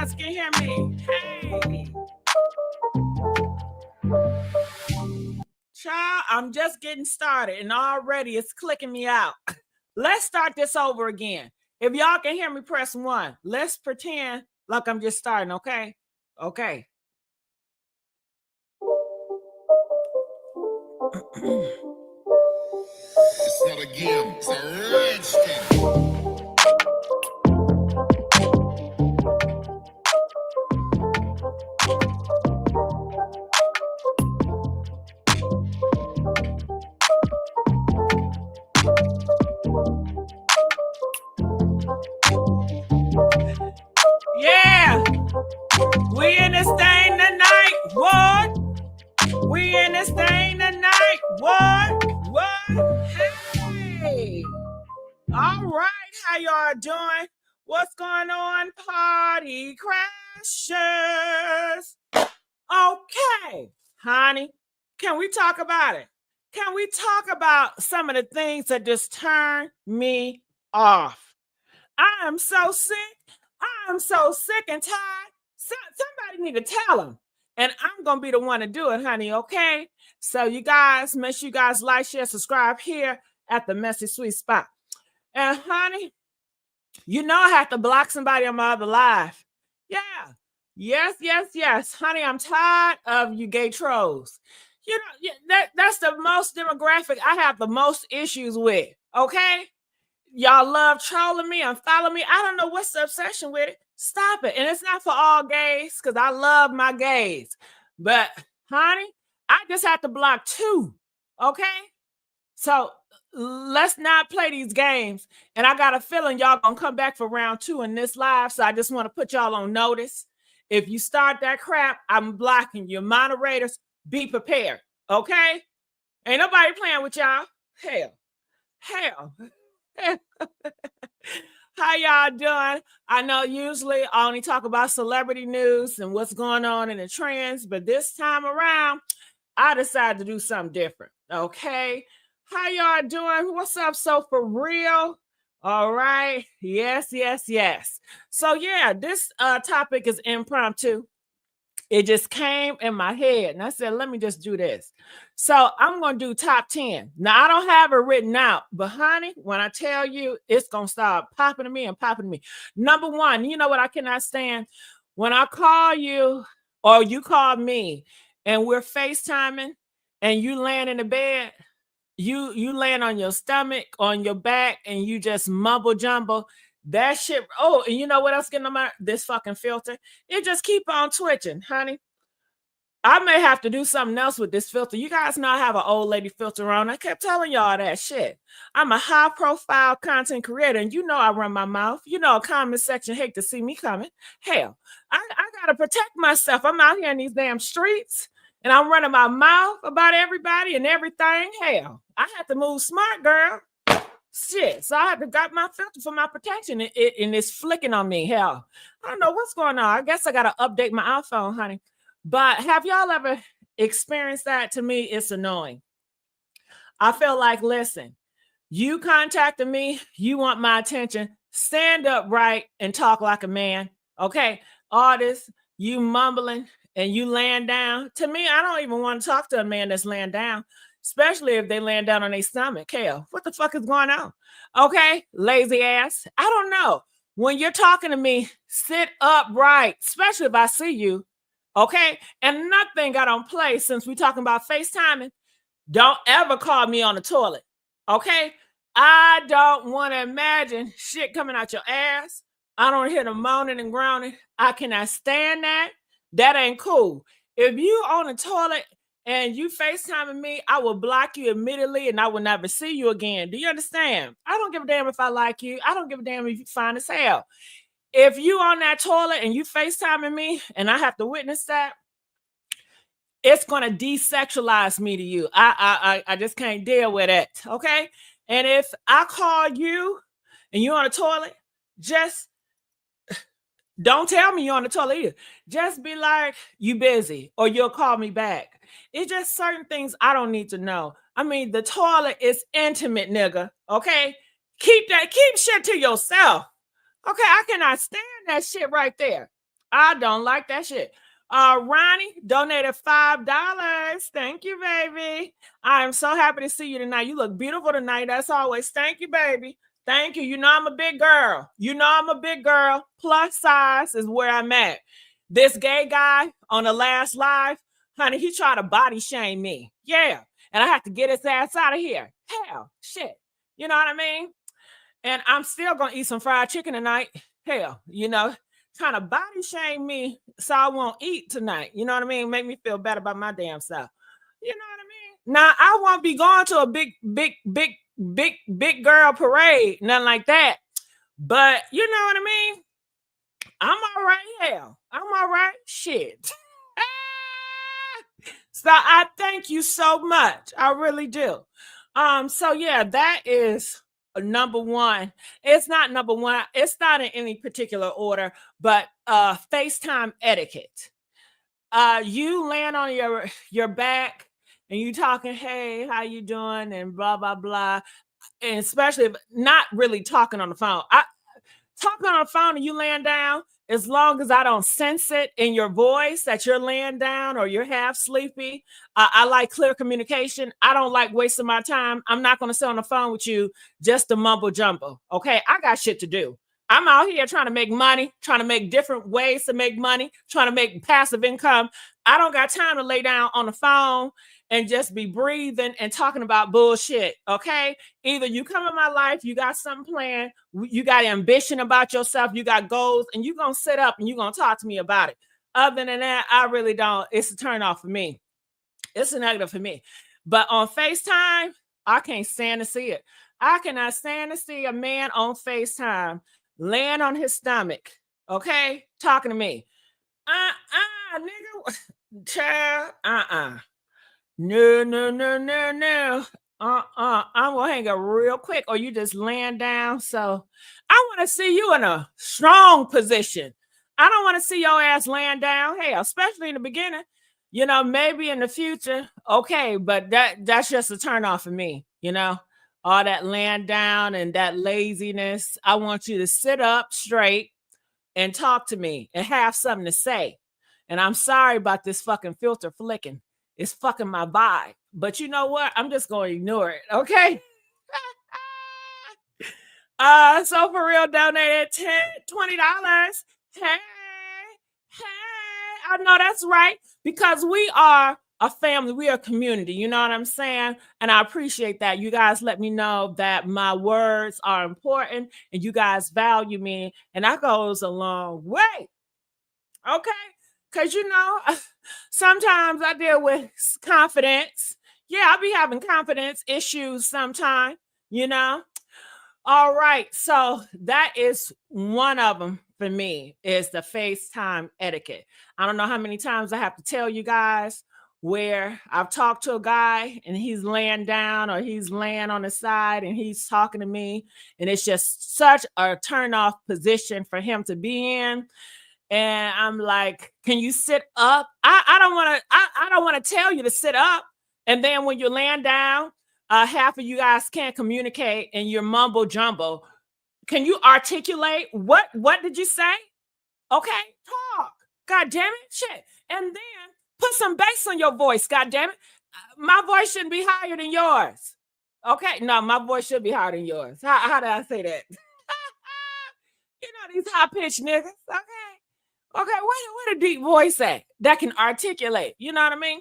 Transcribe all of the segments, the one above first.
guys can hear me. Hey. Child, I'm just getting started and already it's clicking me out. Let's start this over again. If y'all can hear me, press 1. Let's pretend like I'm just starting, okay? Okay. It's not a game, it's a rage thing. Yeah, we in this thing tonight. What? We in this thing tonight. What? What? Hey. All right, how y'all doing? What's going on, party crashers? Okay, honey, can we talk about it? Can we talk about some of the things that just turn me off? I am so sick. I'm so sick and tired. Somebody need to tell them. And I'm going to be the one to do it, honey, okay? So you guys, make sure you guys like, share, subscribe here at the Messy Sweet Spot. And honey, you know I have to block somebody on my other live. Yeah. Yes. Honey, I'm tired of you gay trolls. You know, that's the most demographic I have the most issues with, okay? Y'all love trolling me and following me. I don't know what's the obsession with it. Stop it. And it's not for all gays because I love my gays. But, honey, I just have to block 2, okay? So let's not play these games. And I got a feeling y'all gonna come back for round 2 in this live. So I just want to put y'all on notice. If you start that crap, I'm blocking you. Moderators, be prepared. Okay? Ain't nobody playing with y'all. Hell. How y'all doing? I know usually I only talk about celebrity news and what's going on in the trends, but this time around, I decided to do something different. Okay? How y'all doing? What's up? So for real? All right. Yes. So yeah, this topic is impromptu. It just came in my head and I said, let me just do this. So I'm going to do top 10. Now I don't have it written out, but honey, when I tell you, it's going to start popping to me and popping to me. Number 1, you know what I cannot stand? When I call you or you call me and we're FaceTiming and you laying in the bed, you laying on your stomach, on your back, and you just mumble jumble. That shit. Oh, and you know what else getting on this fucking filter? It just keep on twitching, honey. I may have to do something else with this filter. You guys know I have an old lady filter on. I kept telling y'all that shit. I'm a high profile content creator, and you know I run my mouth. You know, a comment section hate to see me coming. Hell, I gotta protect myself. I'm out here in these damn streets, and I'm running my mouth about everybody and everything. Hell, I have to move smart, girl. Shit, so I had to got my filter for my protection, and it's flicking on me. Hell, I don't know what's going on. I guess I gotta update my iPhone, honey. But have y'all ever experienced that? To me, it's annoying. I feel like, listen, you contacted me, you want my attention, stand up right and talk like a man. Okay, all this you mumbling and you laying down. To me, I don't even want to talk to a man that's laying down, especially if they laying down on their stomach. Hell, what the fuck is going on? Okay, lazy ass. I don't know. When you're talking to me, sit upright, especially if I see you. Okay, and nothing got on play since we talking about FaceTiming. Don't ever call me on the toilet. Okay, I don't want to imagine shit coming out your ass. I don't hear the moaning and groaning. I cannot stand that. That ain't cool. If you on the toilet and you FaceTiming me, I will block you immediately and I will never see you again. Do you understand? I don't give a damn if I like you. I don't give a damn if you fine as hell. If you on that toilet and you FaceTiming me and I have to witness that, it's going to desexualize me to you. I just can't deal with it, okay? And if I call you and you're on the toilet, just don't tell me you're on the toilet either. Just be like, you busy, or you'll call me back. It's just certain things I don't need to know. I mean, the toilet is intimate, nigga, okay? Keep shit to yourself. Okay, I cannot stand that shit right there. I don't like that shit. Ronnie donated $5. Thank you, baby. I am so happy to see you tonight. You look beautiful tonight, as always. Thank you, baby. Thank you. You know I'm a big girl. You know I'm a big girl. Plus size is where I'm at. This gay guy on the last live, honey, he tried to body shame me. Yeah. And I have to get his ass out of here. Hell, shit. You know what I mean? And I'm still gonna eat some fried chicken tonight. Hell, trying to body shame me so I won't eat tonight. You know what I mean? Make me feel better about my damn self. You know what I mean? Now I won't be going to a big girl parade, nothing like that. But you know what I mean? I'm all right. Hell, I'm all right. Shit. So I thank you so much. I really do. So yeah, that is number one. It's not number one. It's not in any particular order, but FaceTime etiquette. You land on your back and you talking, hey, how you doing? And blah, blah, blah. And especially not really talking on the phone. Talking on the phone and you laying down, as long as I don't sense it in your voice that you're laying down or you're half sleepy. I like clear communication. I don't like wasting my time. I'm not going to sit on the phone with you just to mumble jumble. Okay, I got shit to do. I'm out here trying to make money, trying to make different ways to make money, trying to make passive income. I don't got time to lay down on the phone and just be breathing and talking about bullshit. Okay, either you come in my life, you got something planned, you got ambition about yourself, you got goals, and you're gonna sit up and you're gonna talk to me about it. Other than that, I really don't. It's a turn off for me. It's a negative for me. But on FaceTime, I can't stand to see it. I cannot stand to see a man on FaceTime laying on his stomach, okay, talking to me. Nigga, child, no, no, no, no, no. I'm gonna hang up real quick, or you just laying down. So I want to see you in a strong position. I don't want to see your ass laying down. Hey, especially in the beginning. Maybe in the future, okay, but that's just a turn off for me. All that laying down and that laziness. I want you to sit up straight and talk to me and have something to say. And I'm sorry about this fucking filter flicking. It's fucking my vibe. But you know what? I'm just going to ignore it, okay? So for real, donated $20. Hey, I know that's right, because we are a family, we are a community, you know what I'm saying? And I appreciate that. You guys let me know that my words are important and you guys value me, and that goes a long way. Okay? Because sometimes I deal with confidence. Yeah, I be having confidence issues sometimes, All right. So that is one of them for me, is the FaceTime etiquette. I don't know how many times I have to tell you guys where I've talked to a guy and he's laying down or he's laying on the side and he's talking to me. And it's just such a turn off position for him to be in. And I'm like, can you sit up? I don't want to tell you to sit up. And then when you're laying down, half of you guys can't communicate and you're mumble jumble. Can you articulate what did you say? Okay, talk. God damn it, shit. And then put some bass on your voice. God damn it, my voice shouldn't be higher than yours. Okay, no, my voice should be higher than yours. How did I say that? These high pitched niggas. Okay, where the deep voice at that can articulate? You know what I mean?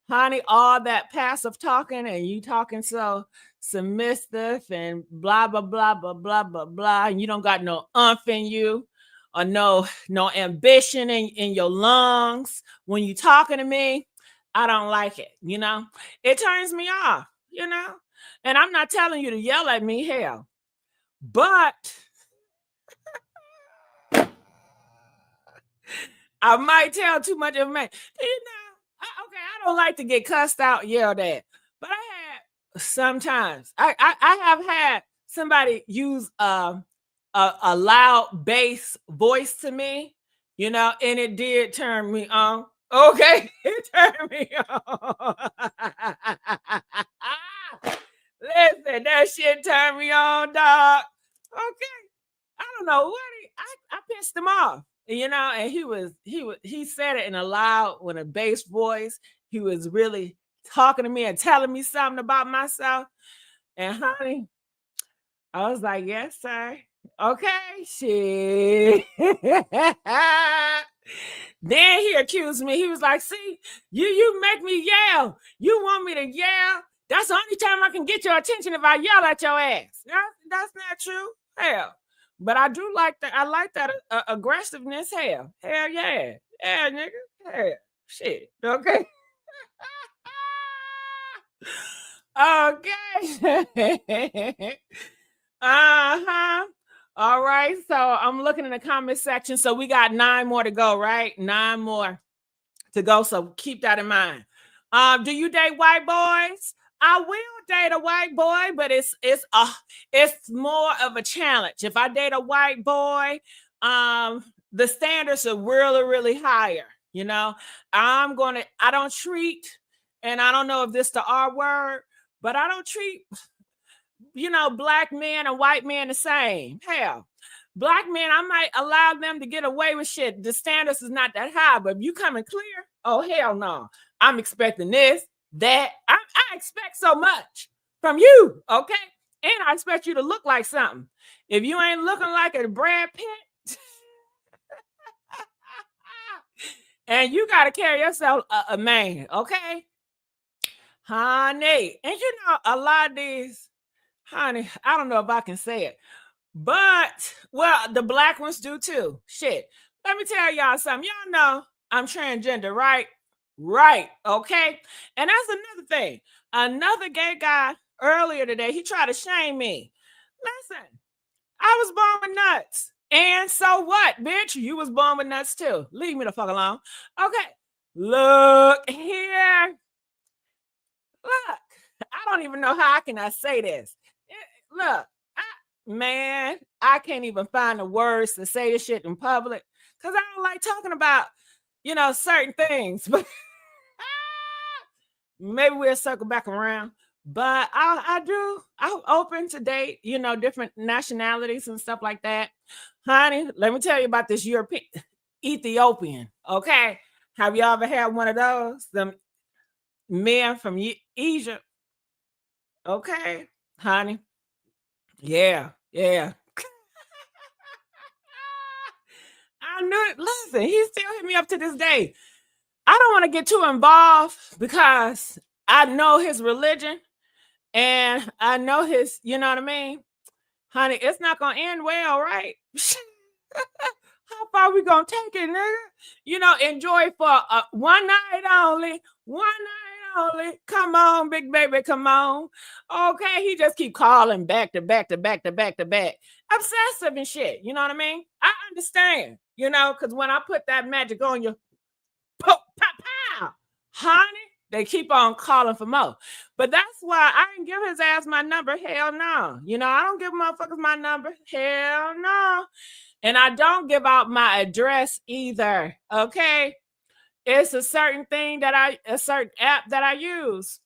Honey, all that passive talking and you talking so submissive and blah, blah, blah, blah, blah, blah, blah. And you don't got no umph in you or no ambition in your lungs. When you talking to me, I don't like it, It turns me off, And I'm not telling you to yell at me, hell. But I might tell too much information. I don't like to get cussed out, yelled at. But I had sometimes I have had somebody use a loud bass voice to me, and it did turn me on. Okay, it turned me on. Listen, that shit turned me on, dog. Okay, I don't know what I pissed him off. And he said it in a loud, with a bass voice. He was really talking to me and telling me something about myself. And honey, I was like, yes, sir. Okay, shit. Then he accused me. He was like, see, you make me yell. You want me to yell? That's the only time I can get your attention, if I yell at your ass. That's not true. Hell. But I do like that. I like that aggressiveness. Hell. Hell yeah. Yeah, nigga. Hell. Shit. Okay. Okay. Uh-huh. All right. So I'm looking in the comment section. So we got 9 more to go, right? 9 more to go. So keep that in mind. Do you date white boys? I will date a white boy, but it's more of a challenge. If I date a white boy, the standards are really, really higher. I don't treat, and I don't know if this the R word, but I don't treat black men and white men the same. Hell, black men, I might allow them to get away with shit. The standards is not that high, but if you coming clear, oh hell no. I'm expecting this, that. I expect so much from you, okay? And I expect you to look like something. If you ain't looking like a Brad Pitt, and you got to carry yourself a man, okay? Honey, and a lot of these, honey, I don't know if I can say it, but, well, the black ones do too. Shit. Let me tell y'all something. Y'all know I'm transgender, right? Right. Okay. And that's another thing. Another gay guy earlier today, he tried to shame me. Listen, I was born with nuts. And so what, bitch? You was born with nuts too. Leave me the fuck alone. Okay. Look here. Look. I don't even know how can I say this. Look. Man, I can't even find the words to say this shit in public because I don't like talking about, certain things. But maybe we'll circle back around. But I'm open to date, different nationalities and stuff like that. Honey, let me tell you about this European Ethiopian. Okay. Have you ever had one of those? Them men from Egypt. Okay, honey. Yeah, yeah. I knew it. Listen, he still hit me up to this day. I don't want to get too involved because I know his religion and I know his, you know what I mean? Honey, it's not going to end well, right? How far we going to take it, nigga? Enjoy for one night only. One night only. Come on, big baby, come on. Okay, he just keep calling back to back to back to back to back. Obsessive and shit, you know what I mean? I understand, because when I put that magic on you, pow, pow, pow, honey, they keep on calling for more. But that's why I didn't give his ass my number. Hell no. I don't give motherfuckers my number. Hell no. And I don't give out my address either. Okay. It's a certain a certain app that I use.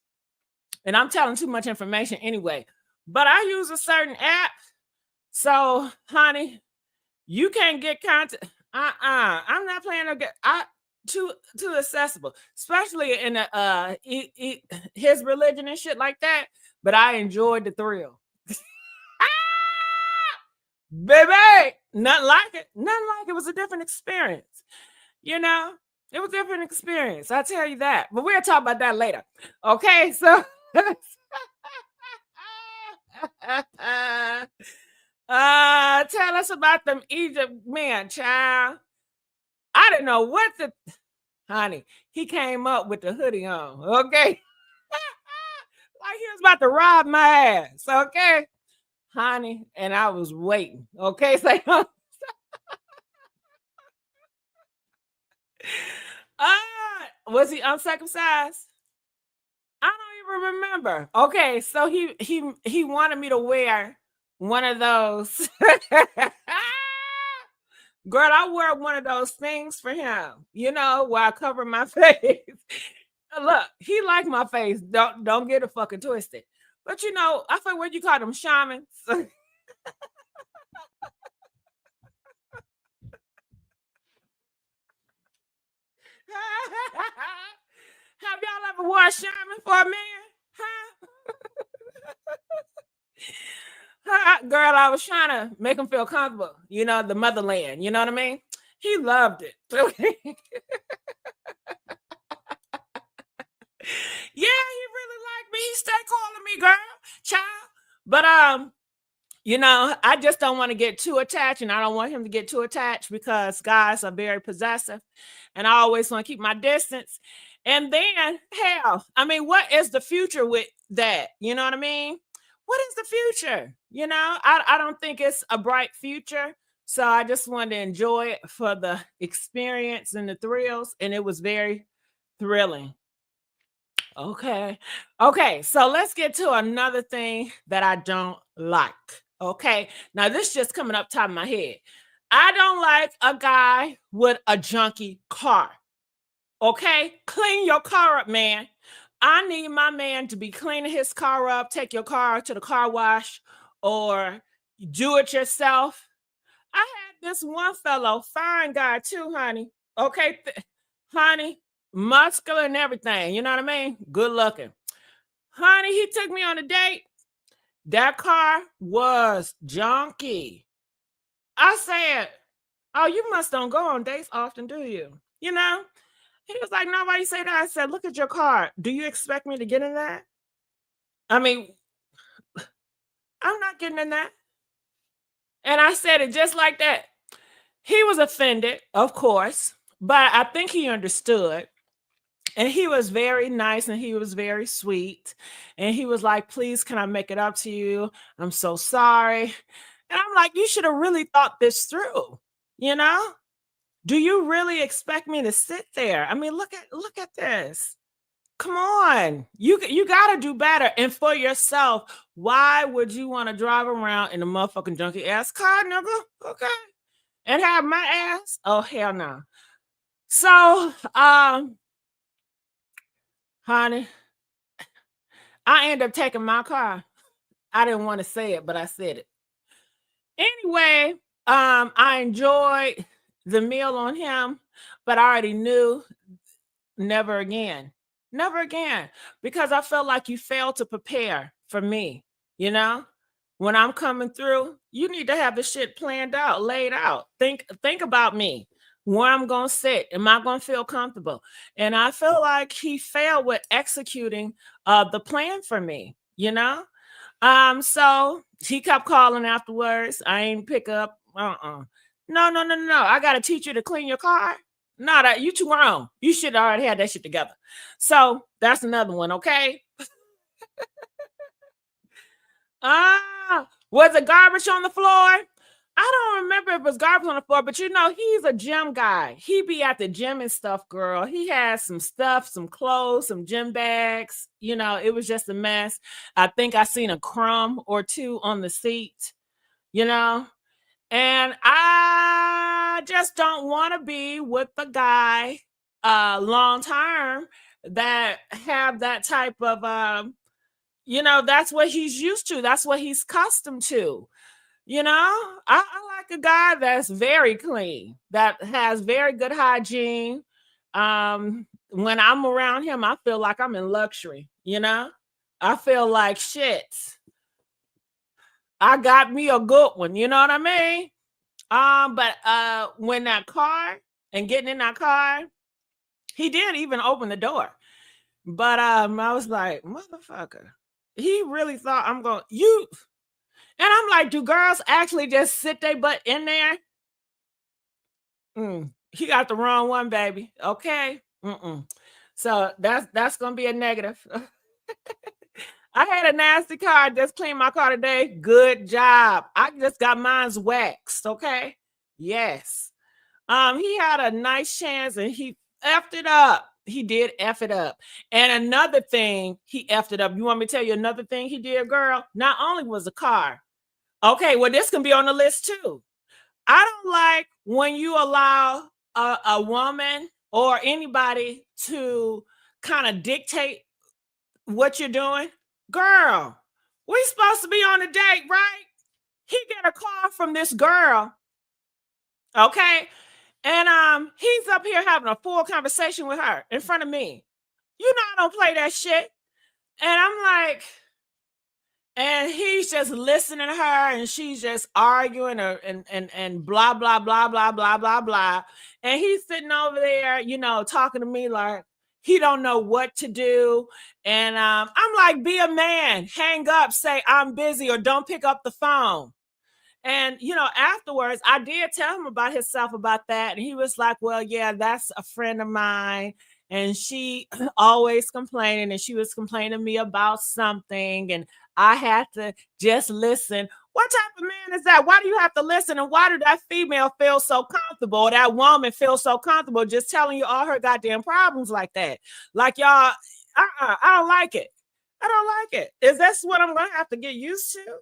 And I'm telling too much information anyway. But I use a certain app. So, honey, you can't get content. I'm not playing too accessible, especially in his religion and shit like that. But I enjoyed the thrill. Baby, nothing like it. Nothing like it. It was a different experience. It was a different experience. I'll tell you that. But we'll talk about that later. Okay, so tell us about them Egypt men, child. I didn't know what honey, he came up with the hoodie on, okay? Like he was about to rob my ass, okay? Honey, and I was waiting, okay? So, was he uncircumcised? I don't even remember. Okay, so he wanted me to wear one of those. Girl, I wear one of those things for him, where I cover my face. Look, he liked my face. Don't get it fucking twisted. But I feel what you call them shamans. ever wore a shaman for a man? Huh? Girl, I was trying to make him feel comfortable. You know, the motherland. You know what I mean? He loved it. Yeah, he really liked me. He stayed calling me girl, child. But you know, I just don't want to get too attached, and I don't want him to get too attached because guys are very possessive, and I always want to keep my distance. And then, hell, I mean, what is the future with that? You know what I mean? What is the future? You know, I don't think it's a bright future. So I just wanted to enjoy it for the experience and the thrills, and it was very thrilling. Okay. Okay. So let's get to another thing that I don't like. Okay. Now, this just coming up top of my head. I don't like a guy with a junky car. Okay. Clean your car up, man. I need my man to be cleaning his car up, take your car to the car wash, or do it yourself. I had this one fellow, fine guy too, honey. Okay. Honey, muscular and everything. You know what I mean? Good looking. Honey, he took me on a date. That car was junky. I said, "Oh, you must don't go on dates often, do you?" You know? He was like, "No, why you say that?" I said, "Look at your car. Do you expect me to get in that?" I mean, I'm not getting in that. And I said it just like that. He was offended, of course, but I think he understood. And he was very nice and he was very sweet. And he was like, "Please, can I make it up to you? I'm so sorry." And I'm like, "You should have really thought this through. You know? Do you really expect me to sit there? I mean, look at this. Come on. You gotta do better. And for yourself, why would you want to drive around in a motherfucking junky ass car, nigga? Okay. And have my ass? Oh, hell no. So, honey, I ended up taking my car. I didn't want to say it, but I said it. Anyway, I enjoyed the meal on him, but I already knew never again. Never again. Because I felt like you failed to prepare for me, you know? When I'm coming through, you need to have the shit planned out, laid out. Think about me. Where I'm gonna sit. Am I gonna feel comfortable? And I feel like he failed with executing the plan for me, you know? So he kept calling afterwards. I ain't pick up. No, no, no, no, no. I gotta teach you to clean your car. No, that you too grown. You should already had that shit together. So that's another one, okay? Was it garbage on the floor? I don't remember if it was garbage on the floor, but you know, he's a gym guy. He be at the gym and stuff, girl. He has some stuff, some clothes, some gym bags. You know, it was just a mess. I think I seen a crumb or two on the seat, you know. And I just don't want to be with the guy long term that have that type of you know, that's what he's used to. That's what he's accustomed to. You know, I like a guy that's very clean, that has very good hygiene. When I'm around him, I feel like I'm in luxury, you know? I feel like shit. I got me a good one, you know what I mean? But when that car and getting in that car, he did even open the door. But I was like, motherfucker, he really thought I'm going you. And I'm like, do girls actually just sit their butt in there? He got the wrong one, baby. Okay. So that's gonna be a negative. I had a nasty car. Just cleaned my car today. Good job. I just got mine's waxed. Okay. Yes. He had a nice chance and he effed it up. He did F it up. And another thing, he effed it up. You want me to tell you another thing he did, girl? Not only was the car. Okay, well, this can be on the list too. I don't like when you allow a woman or anybody to kind of dictate what you're doing. Girl, we supposed to be on a date, right? He get a call from this girl, okay? And he's up here having a full conversation with her in front of me. You know I don't play that shit. And I'm like, and he's just listening to her and she's just arguing or and blah blah blah blah blah blah blah. And he's sitting over there, talking to me like he don't know what to do. And I'm like, be a man, hang up, say I'm busy, or don't pick up the phone. And afterwards, I did tell him about himself about that, and he was like, "Well, yeah, that's a friend of mine, and she always complaining, and she was complaining to me about something, and I had to just listen." What type of man is that? Why do you have to listen? And why did that female feel so comfortable, or that woman feel so comfortable just telling you all her goddamn problems like that? Like y'all, I don't like it. I don't like it. Is this what I'm gonna have to get used to?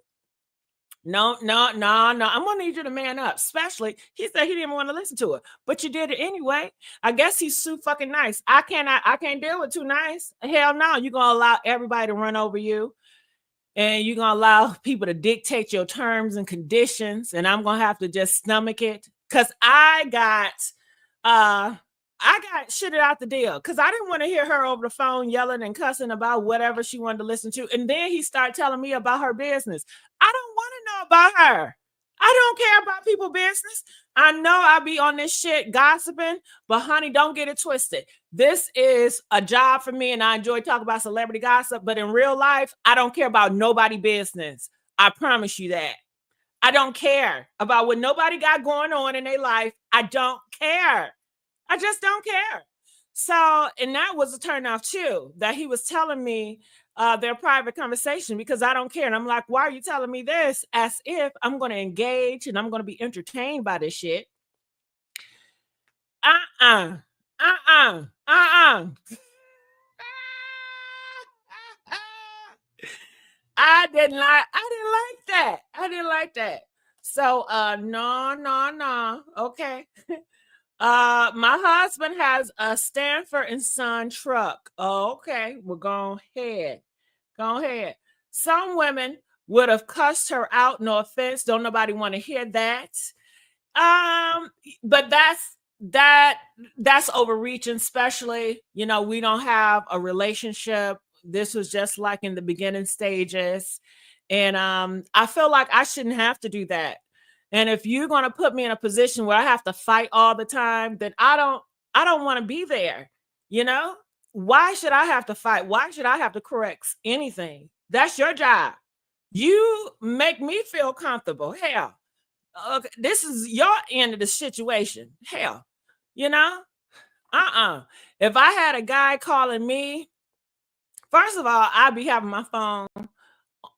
No, no, no, no. I'm gonna need you to man up. Especially, he said he didn't want to listen to it, but you did it anyway. I guess he's too fucking nice. I can't deal with too nice. Hell no. You're gonna allow everybody to run over you, and you're gonna allow people to dictate your terms and conditions, and I'm gonna have to just stomach it. Cause I got shitted out the deal because I didn't want to hear her over the phone yelling and cussing about whatever she wanted to listen to. And then he started telling me about her business. I don't want to know about her. I don't care about people's business. I know I be on this shit gossiping, but honey, don't get it twisted. This is a job for me, and I enjoy talking about celebrity gossip. But in real life, I don't care about nobody business. I promise you that. I don't care about what nobody got going on in their life. I don't care. I just don't care. So, and that was a turnoff too, that he was telling me their private conversation because I don't care. And I'm like, why are you telling me this? As if I'm going to engage and I'm going to be entertained by this shit. Uh-uh. Uh-uh. Uh-uh. I didn't like that. I didn't like that. So no, no, no. Okay. My husband has a Stanford and Son truck. Oh, okay, well, go ahead. Go ahead. Some women would have cussed her out. No offense. Don't nobody want to hear that. But that's overreaching, especially, we don't have a relationship. This was just like in the beginning stages. And I feel like I shouldn't have to do that. And if you're going to put me in a position where I have to fight all the time, then I don't want to be there. You know? Why should I have to fight? Why should I have to correct anything? That's your job. You make me feel comfortable. Hell, okay, this is your end of the situation. Hell, you know? If I had a guy calling me, first of all, I'd be having my phone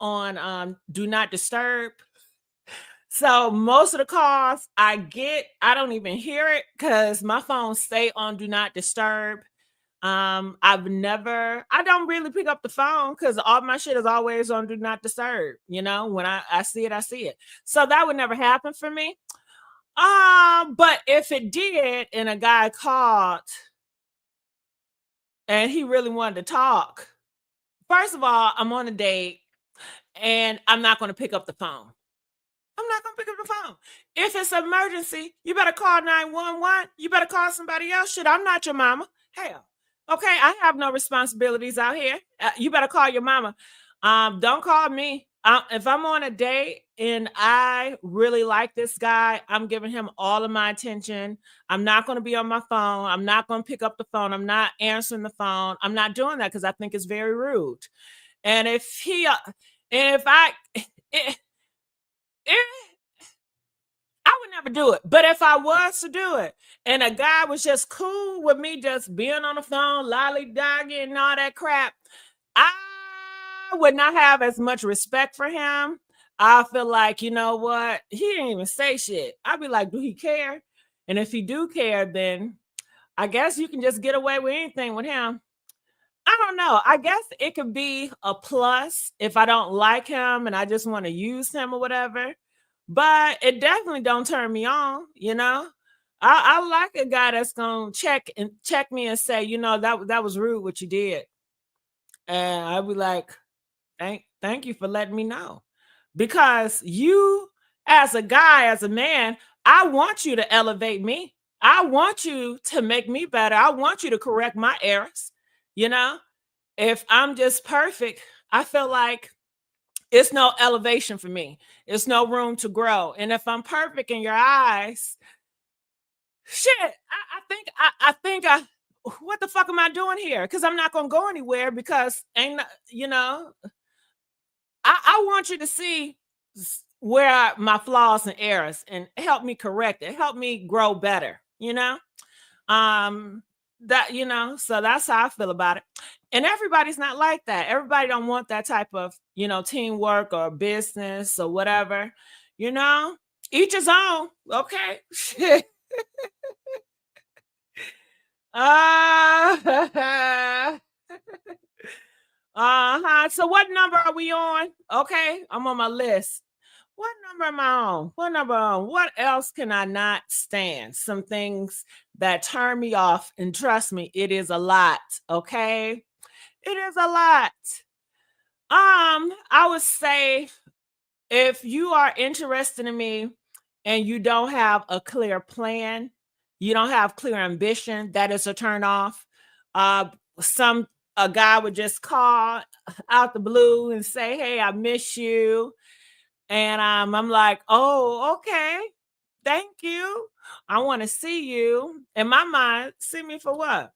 on do not disturb. So most of the calls I get, I don't even hear it because my phone stay on do not disturb. I don't really pick up the phone because all my shit is always on do not disturb. When I see it, I see it. So that would never happen for me. But if it did and a guy called and he really wanted to talk, first of all, I'm on a date and I'm not going to pick up the phone. I'm not going to pick up the phone. If it's an emergency, you better call 911. You better call somebody else. Shit, I'm not your mama. Hell, okay, I have no responsibilities out here. You better call your mama. Don't call me. If I'm on a date and I really like this guy, I'm giving him all of my attention. I'm not going to be on my phone. I'm not going to pick up the phone. I'm not answering the phone. I'm not doing that because I think it's very rude. And if I, I would never do it. But if I was to do it and a guy was just cool with me just being on the phone, lollygaggy and all that crap, I would not have as much respect for him. I feel like, you know what? He didn't even say shit. I'd be like, do he care? And if he do care, then I guess you can just get away with anything with him. I don't know. I guess it could be a plus if I don't like him and I just want to use him or whatever. But it definitely don't turn me on. I like a guy that's gonna check me and say, that was rude what you did. And I'll be like, thank you for letting me know. Because you, as a guy, as a man, I want you to elevate me. I want you to make me better. I want you to correct my errors. You know, if I'm just perfect, I feel like it's no elevation for me. It's no room to grow. And if I'm perfect in your eyes, shit, I think what the fuck am I doing here? Because I'm not gonna go anywhere because you know, I want you to see where my flaws and errors and help me correct it, help me grow better, you know? Um that so that's how I feel about it. And everybody's not like that. Everybody don't want that type of, teamwork or business or whatever, you know? Each his own, okay? Shit. Uh, uh-huh. So what number are we on? Okay, I'm on my list. What number am I on? What number on? What else can I not stand? Some things that turn me off, and trust me, it is a lot. Okay, it is a lot. I would say if you are interested in me and you don't have a clear plan, you don't have clear ambition, that is a turn off. Uh, some a guy would just call out the blue and say, "Hey, I miss you," and I'm like, "Oh, okay, thank you. I want to see you." In my mind, see me for what?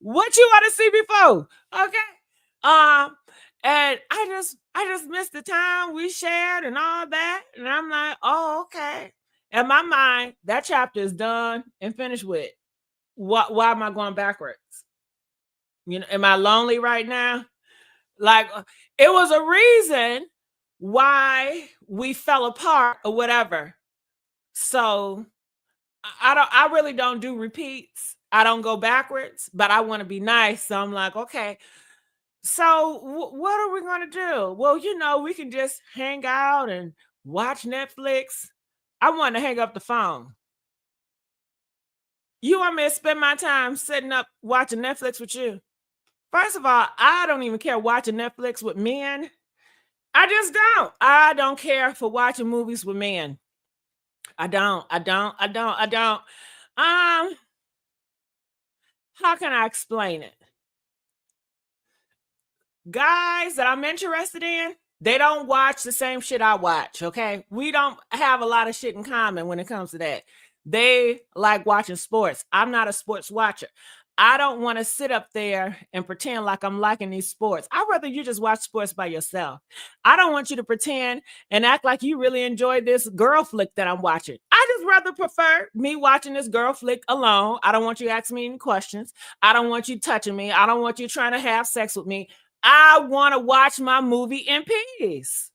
What you want to see me for? Okay. Um, and I just missed the time we shared and all that. And I'm like, oh, okay. In my mind, that chapter is done and finished with. Why am I going backwards? Am I lonely right now? Like it was a reason why we fell apart or whatever. So I really don't do repeats. I don't go backwards, but I want to be nice. So I'm like, okay, so what are we going to do? Well, we can just hang out and watch Netflix. I want to hang up the phone. You want me to spend my time sitting up watching Netflix with you? First of all, I don't even care watching Netflix with men. I just don't. I don't care for watching movies with men. I don't. I don't. I don't. I don't. Um, how can I explain it? Guys that I'm interested in, they don't watch the same shit I watch, okay? We don't have a lot of shit in common when it comes to that. They like watching sports. I'm not a sports watcher. I don't want to sit up there and pretend like I'm liking these sports. I'd rather you just watch sports by yourself. I don't want you to pretend and act like you really enjoy this girl flick that I'm watching. I just rather prefer me watching this girl flick alone. I don't want you asking me any questions. I don't want you touching me. I don't want you trying to have sex with me. I want to watch my movie in peace.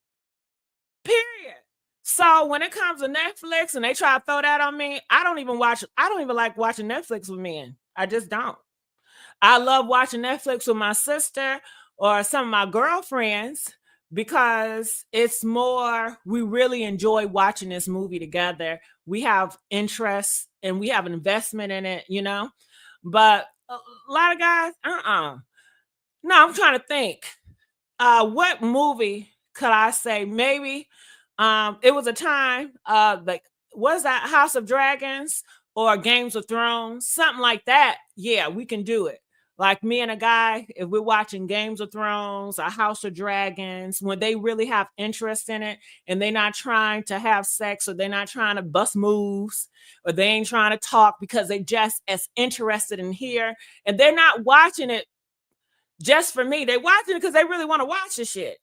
Period. So when it comes to Netflix and they try to throw that on me, I don't even like watching Netflix with men. I just don't. I love watching Netflix with my sister or some of my girlfriends because it's more, we really enjoy watching this movie together. We have interest and we have an investment in it. But a lot of guys, no, I'm trying to think. What movie could I say? Maybe it was a time like was that House of Dragons or Games of Thrones, something like that. Yeah, we can do it. Like me and a guy, if we're watching Games of Thrones or House of Dragons, when they really have interest in it and they're not trying to have sex or they're not trying to bust moves or they ain't trying to talk because they just as interested in here and they're not watching it just for me. They watching it because they really want to watch the shit.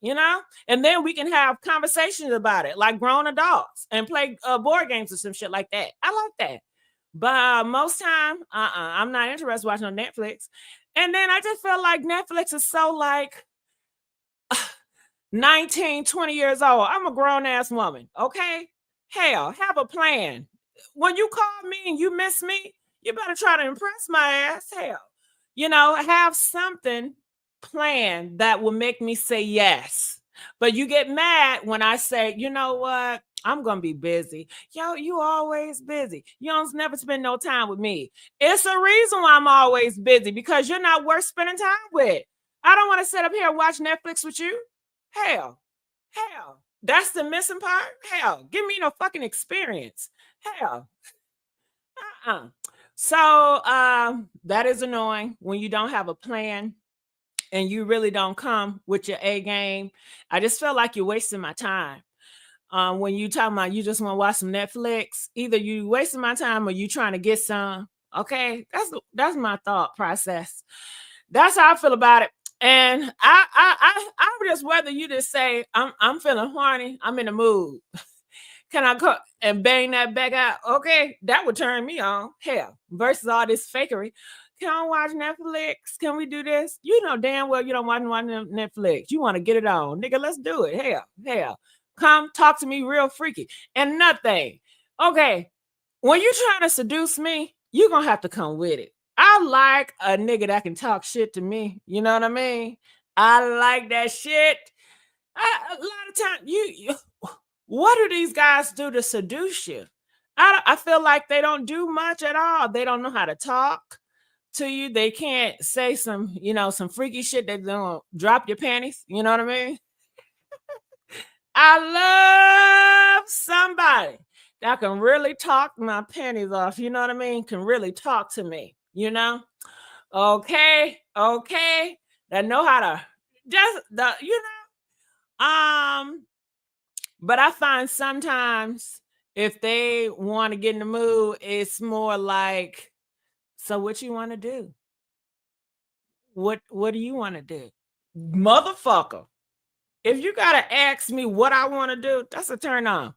And then we can have conversations about it, like grown adults, and play board games or some shit like that. I like that. But most time, I'm not interested in watching on Netflix. And then I just feel like Netflix is so like 19, 20 years old. I'm a grown ass woman. Okay. Hell, have a plan. When you call me and you miss me, you better try to impress my ass. Hell, have something planned that will make me say yes. But you get mad when I say, you know what? I'm gonna be busy. Yo, you always busy. You don't never spend no time with me. It's a reason why I'm always busy because you're not worth spending time with. I don't want to sit up here and watch Netflix with you. Hell, hell. That's the missing part. Hell, give me no fucking experience. Hell, uh-uh. So that is annoying when you don't have a plan and you really don't come with your A game. I just feel like you're wasting my time. When you talking about you just want to watch some Netflix, either you wasting my time or you trying to get some. Okay, that's my thought process. That's how I feel about it. And I would just whether you just say I'm feeling horny, I'm in the mood. Can I cook and bang that back out? Okay, that would turn me on. Hell, versus all this fakery. Can I watch Netflix? Can we do this? You know damn well you don't want to watch Netflix. You want to get it on, nigga. Let's do it. Hell, come talk to me real freaky. And nothing. Okay, when you trying to seduce me, you gonna have to come with it. I like a nigga that can talk shit to me. You know what I mean? I like that shit. A lot of time you what do these guys do to seduce you? I feel like they don't do much at all. They don't know how to talk to you. They can't say some freaky shit that don't drop your panties. You know what I mean? I love somebody that can really talk my panties off. You know what I mean? Can really talk to me. Okay. That know how to just but I find sometimes if they want to get in the mood, it's more like, so what you want to do? What do you want to do? Motherfucker. If you gotta ask me what I want to do, that's a turn on.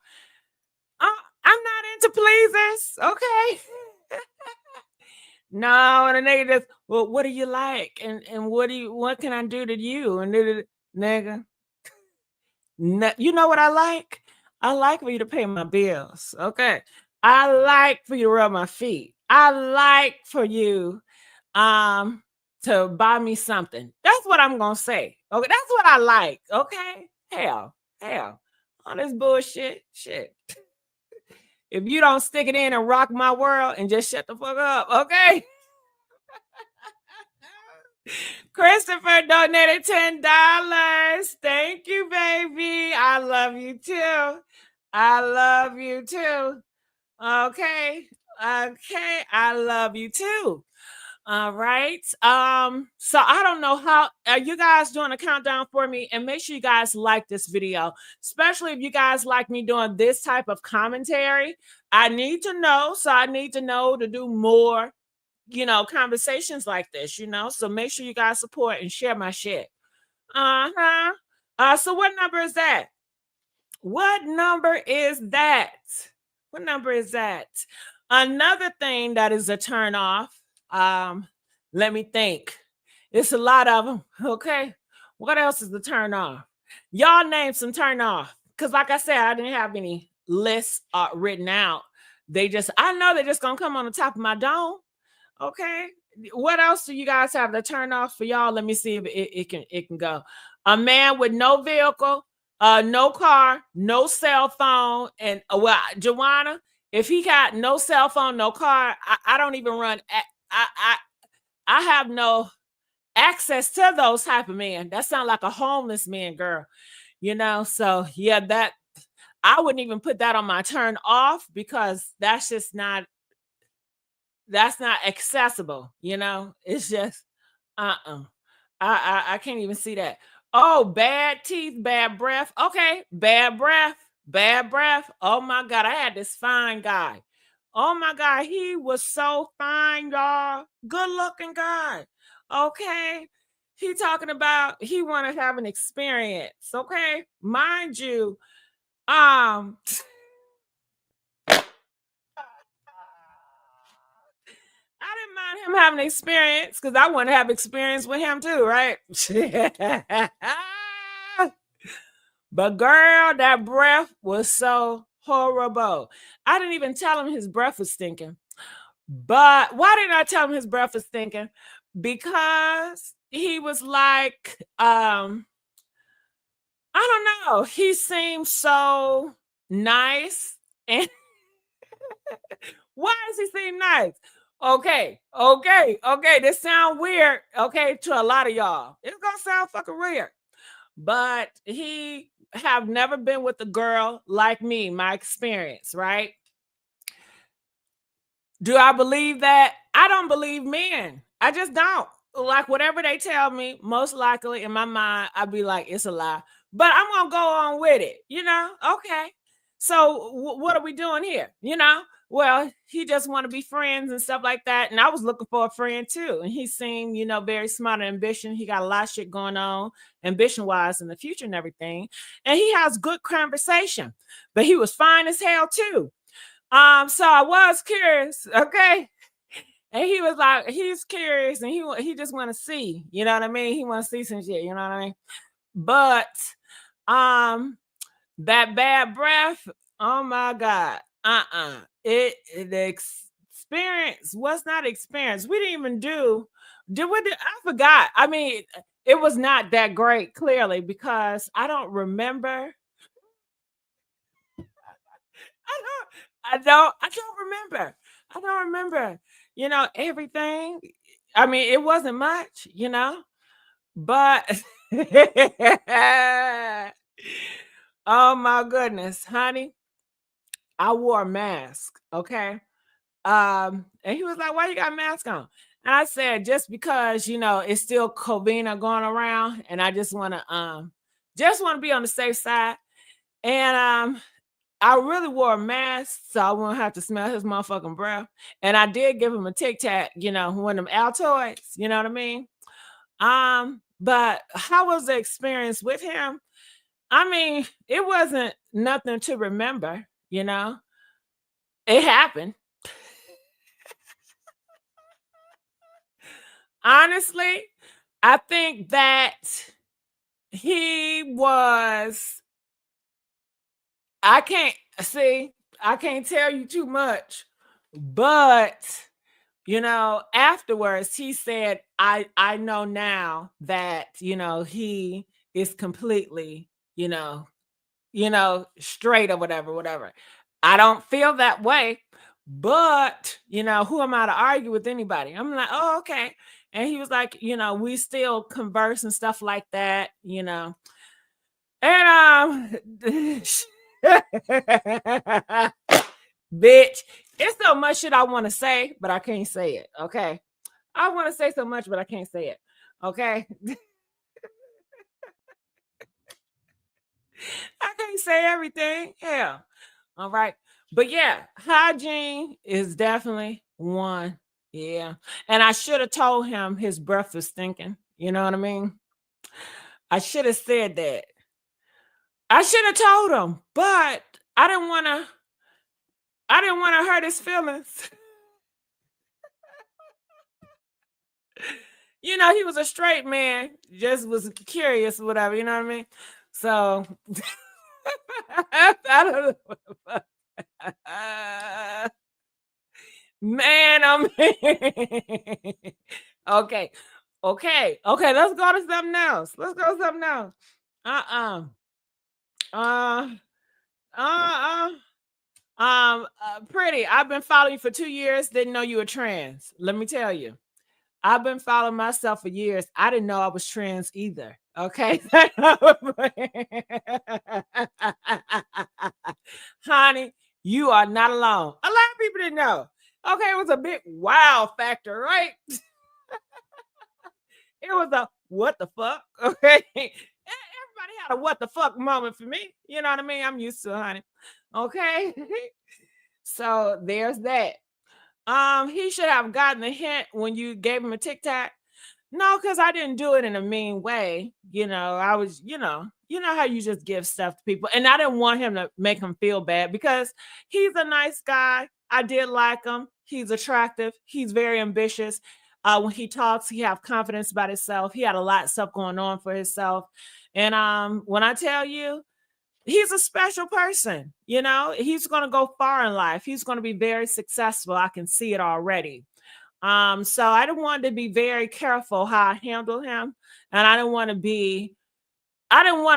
I'm not into pleasers, okay? No, and the nigga just, well, what do you like? And what can I do to you? And nigga, you know what I like? I like for you to pay my bills. Okay. I like for you to rub my feet. I like for you to buy me something. That's what I'm gonna say. Okay, that's what I like. Okay. Hell. All this bullshit. Shit. If you don't stick it in and rock my world and just shut the fuck up, okay? Christopher donated $10. Thank you, baby. I love you too. I love you too. Okay. I love you too. All right. So I don't know how are you guys doing a countdown for me, and make sure you guys like this video, especially if you guys like me doing this type of commentary. I need to know, so I need to know to do more conversations like this, so make sure you guys support and share my shit. So what number is that? What number is that? What number is that? Another thing that is a turn off. Let me think. It's a lot of them. Okay. What else is the turn off? Y'all name some turn off. Because like I said, I didn't have any lists written out. I know they're just gonna come on the top of my dome. Okay. What else do you guys have to turn off for y'all? Let me see if it can go. A man with no vehicle, no car, no cell phone, and Joanna, if he got no cell phone, no car, I don't even run. I have no access to those type of men. That sounds like a homeless man, girl. So yeah, that I wouldn't even put that on my turn off because that's not accessible. It's just I can't even see that. Oh, bad teeth, bad breath. Okay, bad breath. Oh my god, I had this fine guy. Oh my god, he was so fine, y'all. Good looking guy. Okay, he talking about he want to have an experience. Okay, mind you, um I didn't mind him having experience because I want to have experience with him too, right? But girl, that breath was so horrible. I didn't even tell him his breath was stinking. But why didn't I tell him his breath was stinking? Because he was like, I don't know. He seemed so nice. And why does he seem nice? Okay. This sound weird, okay, to a lot of y'all. It's gonna sound fucking weird. But he have never been with a girl like me, my experience, right? Do I believe that? I don't believe men. I just don't. Like whatever they tell me, most likely in my mind, I'd be like, it's a lie. But I'm gonna go on with it, Okay. So what are we doing here? Well, he just want to be friends and stuff like that. And I was looking for a friend too. And he seemed, very smart and ambitious. He got a lot of shit going on, ambition wise in the future and everything. And he has good conversation. But he was fine as hell too. So I was curious, okay? And he was like, he's curious and he just want to see, you know what I mean? He want to see some shit, you know what I mean? But um that bad breath, oh my God. The experience was not experience. We didn't even I forgot. I mean, it was not that great, clearly, because I don't remember. I don't remember, everything. I mean, it wasn't much, but oh my goodness, honey, I wore a mask, okay? And he was like, "Why you got a mask on?" And I said, "Just because, it's still COVID going around, and I just want to be on the safe side." And I really wore a mask so I wouldn't have to smell his motherfucking breath. And I did give him a Tic Tac, one of them Altoids, you know what I mean? But how was the experience with him? I mean, it wasn't nothing to remember, It happened. Honestly, I think that he was I can't I can't tell you too much, but afterwards he said, I know now that, he is completely, straight or whatever. I don't feel that way, but who am I to argue with anybody? I'm like, oh, okay. And he was like, we still converse and stuff like that. And bitch, it's so much shit I want to say, but I can't say it. Okay. I want to say so much, but I can't say it. Okay. I can't say everything. Yeah. All right. But yeah, hygiene is definitely one. Yeah. And I should have told him his breath was stinking. You know what I mean? I should have said that. I should have told him, but I didn't want to hurt his feelings. He was a straight man, just was curious, whatever, you know what I mean? So I don't know what the fuck. Man, okay. Okay, let's go to something else. Let's go to something else. Uh-uh. Uh, uh-uh. Pretty. I've been following you for 2 years, didn't know you were trans. Let me tell you. I've been following myself for years. I didn't know I was trans either. Okay. Honey, you are not alone. A lot of people didn't know. Okay, it was a big wow factor, right? It was a what the fuck? Okay. Everybody had a what the fuck moment for me. You know what I mean? I'm used to it, honey. Okay. So there's that. He should have gotten a hint when you gave him a Tic Tac. No, because I didn't do it in a mean way. I was, how you just give stuff to people. And I didn't want him to make him feel bad because he's a nice guy. I did like him. He's attractive. He's very ambitious. When he talks, he have confidence about himself. He had a lot of stuff going on for himself. And when I tell you, he's a special person. He's going to go far in life. He's going to be very successful. I can see it already. So I didn't want to be very careful how I handle him. And I didn't want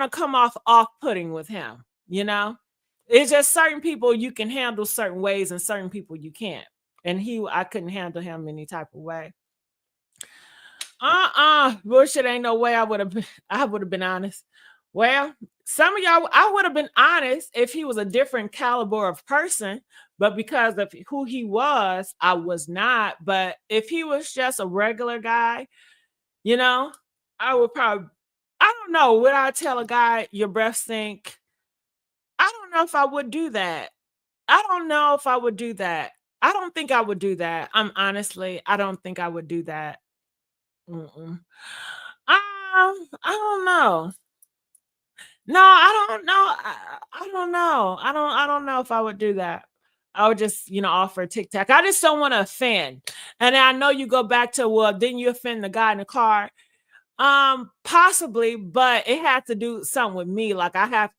to come off-putting with him. It's just certain people you can handle certain ways and certain people you can't. And I couldn't handle him any type of way. Bullshit, ain't no way I would have been honest. Well, some of y'all, I would have been honest if he was a different caliber of person, but because of who he was, I was not. But if he was just a regular guy, you know, I would probably, I don't know, would I tell a guy your breath stink? I don't know if I would do that. I don't know if I would do that. I don't think I would do that. I don't think I would do that. Mm-mm. I don't know. No, I don't know. I don't know. I don't know if I would do that. I would just, offer a tic tac. I just don't want to offend. And I know you go back to, well, didn't you offend the guy in the car? Possibly, but it had to do something with me. Like I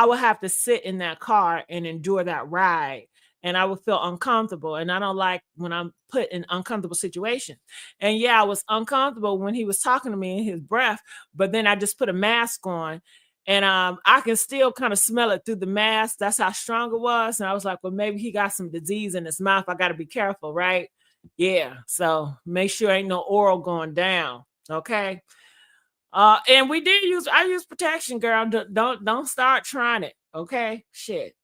would have to sit in that car and endure that ride, and I would feel uncomfortable. And I don't like when I'm put in uncomfortable situations. And yeah, I was uncomfortable when he was talking to me in his breath, but then I just put a mask on. And I can still kind of smell it through the mask. That's how strong it was. And I was like, well, maybe he got some disease in his mouth. I got to be careful, right? Yeah. So make sure ain't no oral going down. Okay. And I use protection, girl. Don't start trying it. Okay. Shit.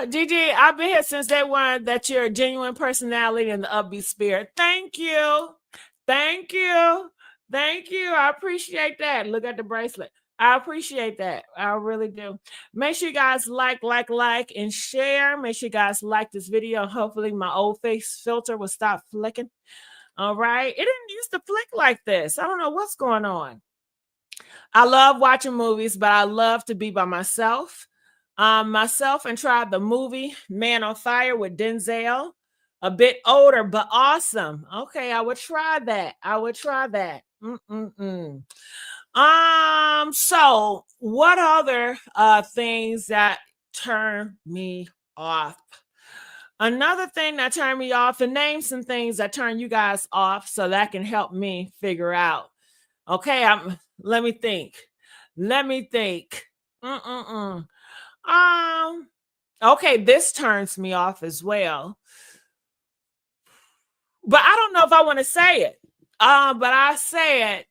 Gigi, I've been here since day one that you're a genuine personality and the upbeat spirit. Thank you. Thank you. Thank you. I appreciate that. Look at the bracelet. I appreciate that. I really do. Make sure you guys like, and share. Make sure you guys like this video. Hopefully, my old face filter will stop flicking. All right. It didn't used to flick like this. I don't know what's going on. I love watching movies, but I love to be by myself. Myself and tried the movie Man on Fire with Denzel. A bit older, but awesome. Okay, I would try that. I would try that. Mm-mm-mm. So what other things that turn me off? Another thing that turned me off, and name some things that turn you guys off so that can help me figure out. Okay, let me think. Let me think. Mm-mm-mm. Um, okay, this turns me off as well. But I don't know if I want to say it. But I say it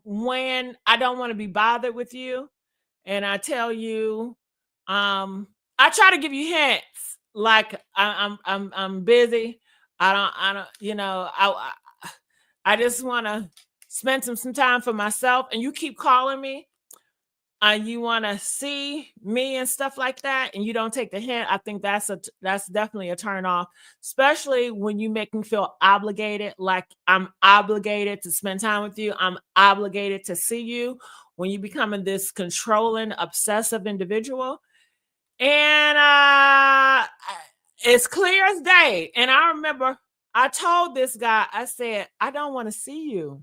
when I don't want to be bothered with you, and I tell you, I try to give you hints like I'm busy. I don't I just want to spend some time for myself, and you keep calling me. You want to see me and stuff like that, and you don't take the hint. I think that's definitely a turn off, especially when you make me feel obligated, like I'm obligated to spend time with you. I'm obligated to see you. When you becoming this controlling, obsessive individual, and it's clear as day. And I remember I told this guy, I said, I don't want to see you.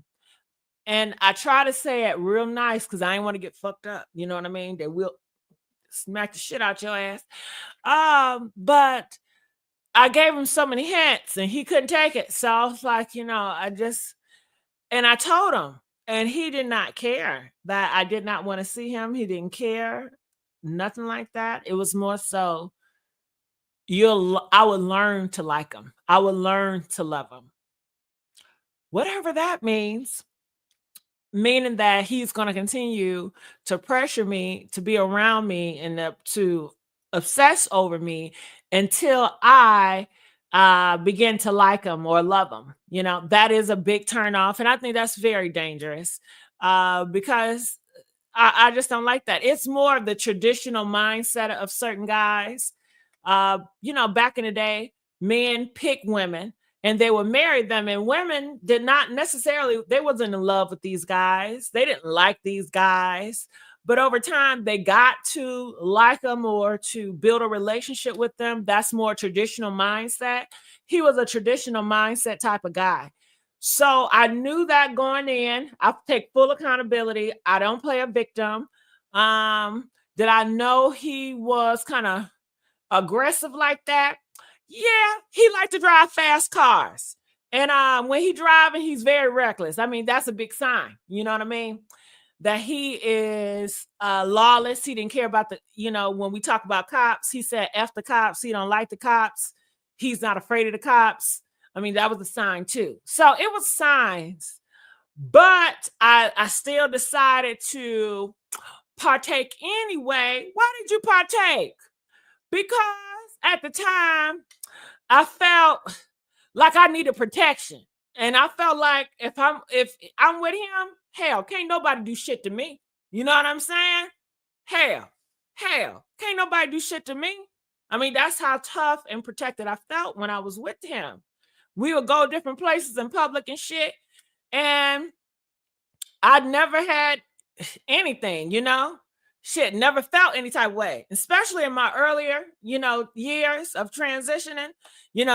And I try to say it real nice because I ain't want to get fucked up. You know what I mean? They will smack the shit out your ass. But I gave him so many hints and he couldn't take it. So I was like, and I told him, and he did not care that I did not want to see him. He didn't care, nothing like that. It was more so I would learn to like him. I would learn to love him. Whatever that means. Meaning that he's going to continue to pressure me to be around me and to obsess over me until I begin to like him or love him. That is a big turn off. And I think that's very dangerous because I just don't like that. It's more of the traditional mindset of certain guys. Back in the day, men pick women and they would marry them, and women did not necessarily, they wasn't in love with these guys. They didn't like these guys. But over time, they got to like them or to build a relationship with them. That's more traditional mindset. He was a traditional mindset type of guy. So I knew that going in. I take full accountability. I don't play a victim. Did I know he was kind of aggressive like that? Yeah, he liked to drive fast cars. And when he driving, he's very reckless. I mean, that's a big sign. You know what I mean? That he is lawless. He didn't care about when we talk about cops, he said F the cops. He don't like the cops. He's not afraid of the cops. I mean, that was a sign too. So it was signs. But I still decided to partake anyway. Why did you partake? Because at the time I felt like I needed protection. And I felt like if I'm with him, hell, can't nobody do shit to me. You know what I'm saying? Hell, can't nobody do shit to me. I mean, that's how tough and protected I felt when I was with him. We would go different places in public and shit. And I never had anything, shit, never felt any type of way, especially in my earlier, years of transitioning.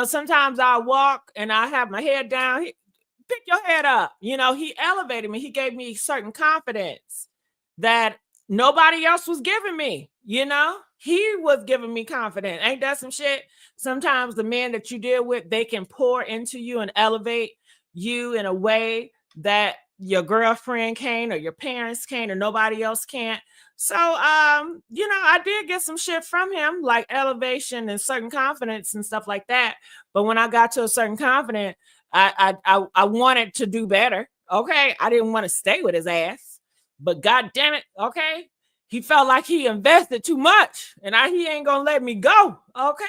Sometimes I walk and I have my head down. Pick your head up. He elevated me. He gave me certain confidence that nobody else was giving me. He was giving me confidence. Ain't that some shit? Sometimes the men that you deal with, they can pour into you and elevate you in a way that your girlfriend can't, or your parents can't, or nobody else can't. So I did get some shit from him, like elevation and certain confidence and stuff like that. But when I got to a certain confidence, I wanted to do better. Okay. I didn't want to stay with his ass. But god damn it, okay. He felt like he invested too much, and he ain't gonna let me go. Okay.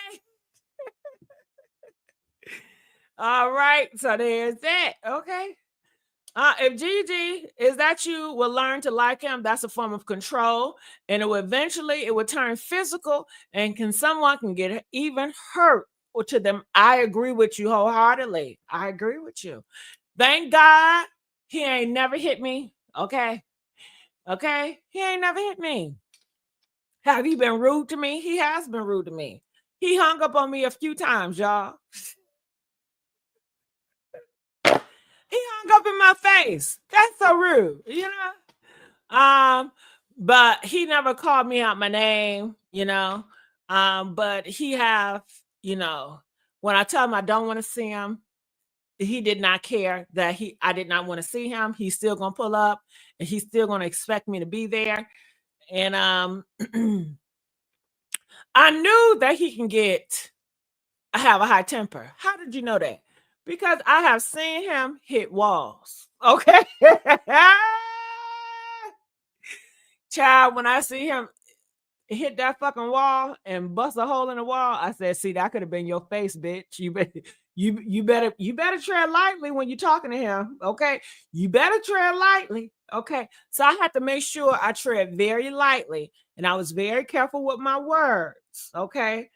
All right. So there's that. Okay. If Gigi is that you will learn to like him, that's a form of control, and it will turn physical, and someone can get even hurt or to them. I agree with you wholeheartedly. I agree with you. Thank God he ain't never hit me. Okay. Okay. He ain't never hit me. Have he been rude to me? He has been rude to me. He hung up on me a few times, y'all. He hung up in my face. That's so rude. But he never called me out my name. But he have, when I tell him I don't want to see him, he did not care that I did not want to see him. He's still gonna pull up, and he's still gonna expect me to be there. And I knew that he can have a high temper. How did you know that? Because I have seen him hit walls. Okay. Child, when I see him hit that fucking wall and bust a hole in the wall, I said, see, that could have been your face, bitch. You better tread lightly when you're talking to him. Okay. You better tread lightly. Okay. So I had to make sure I tread very lightly, and I was very careful with my words. Okay.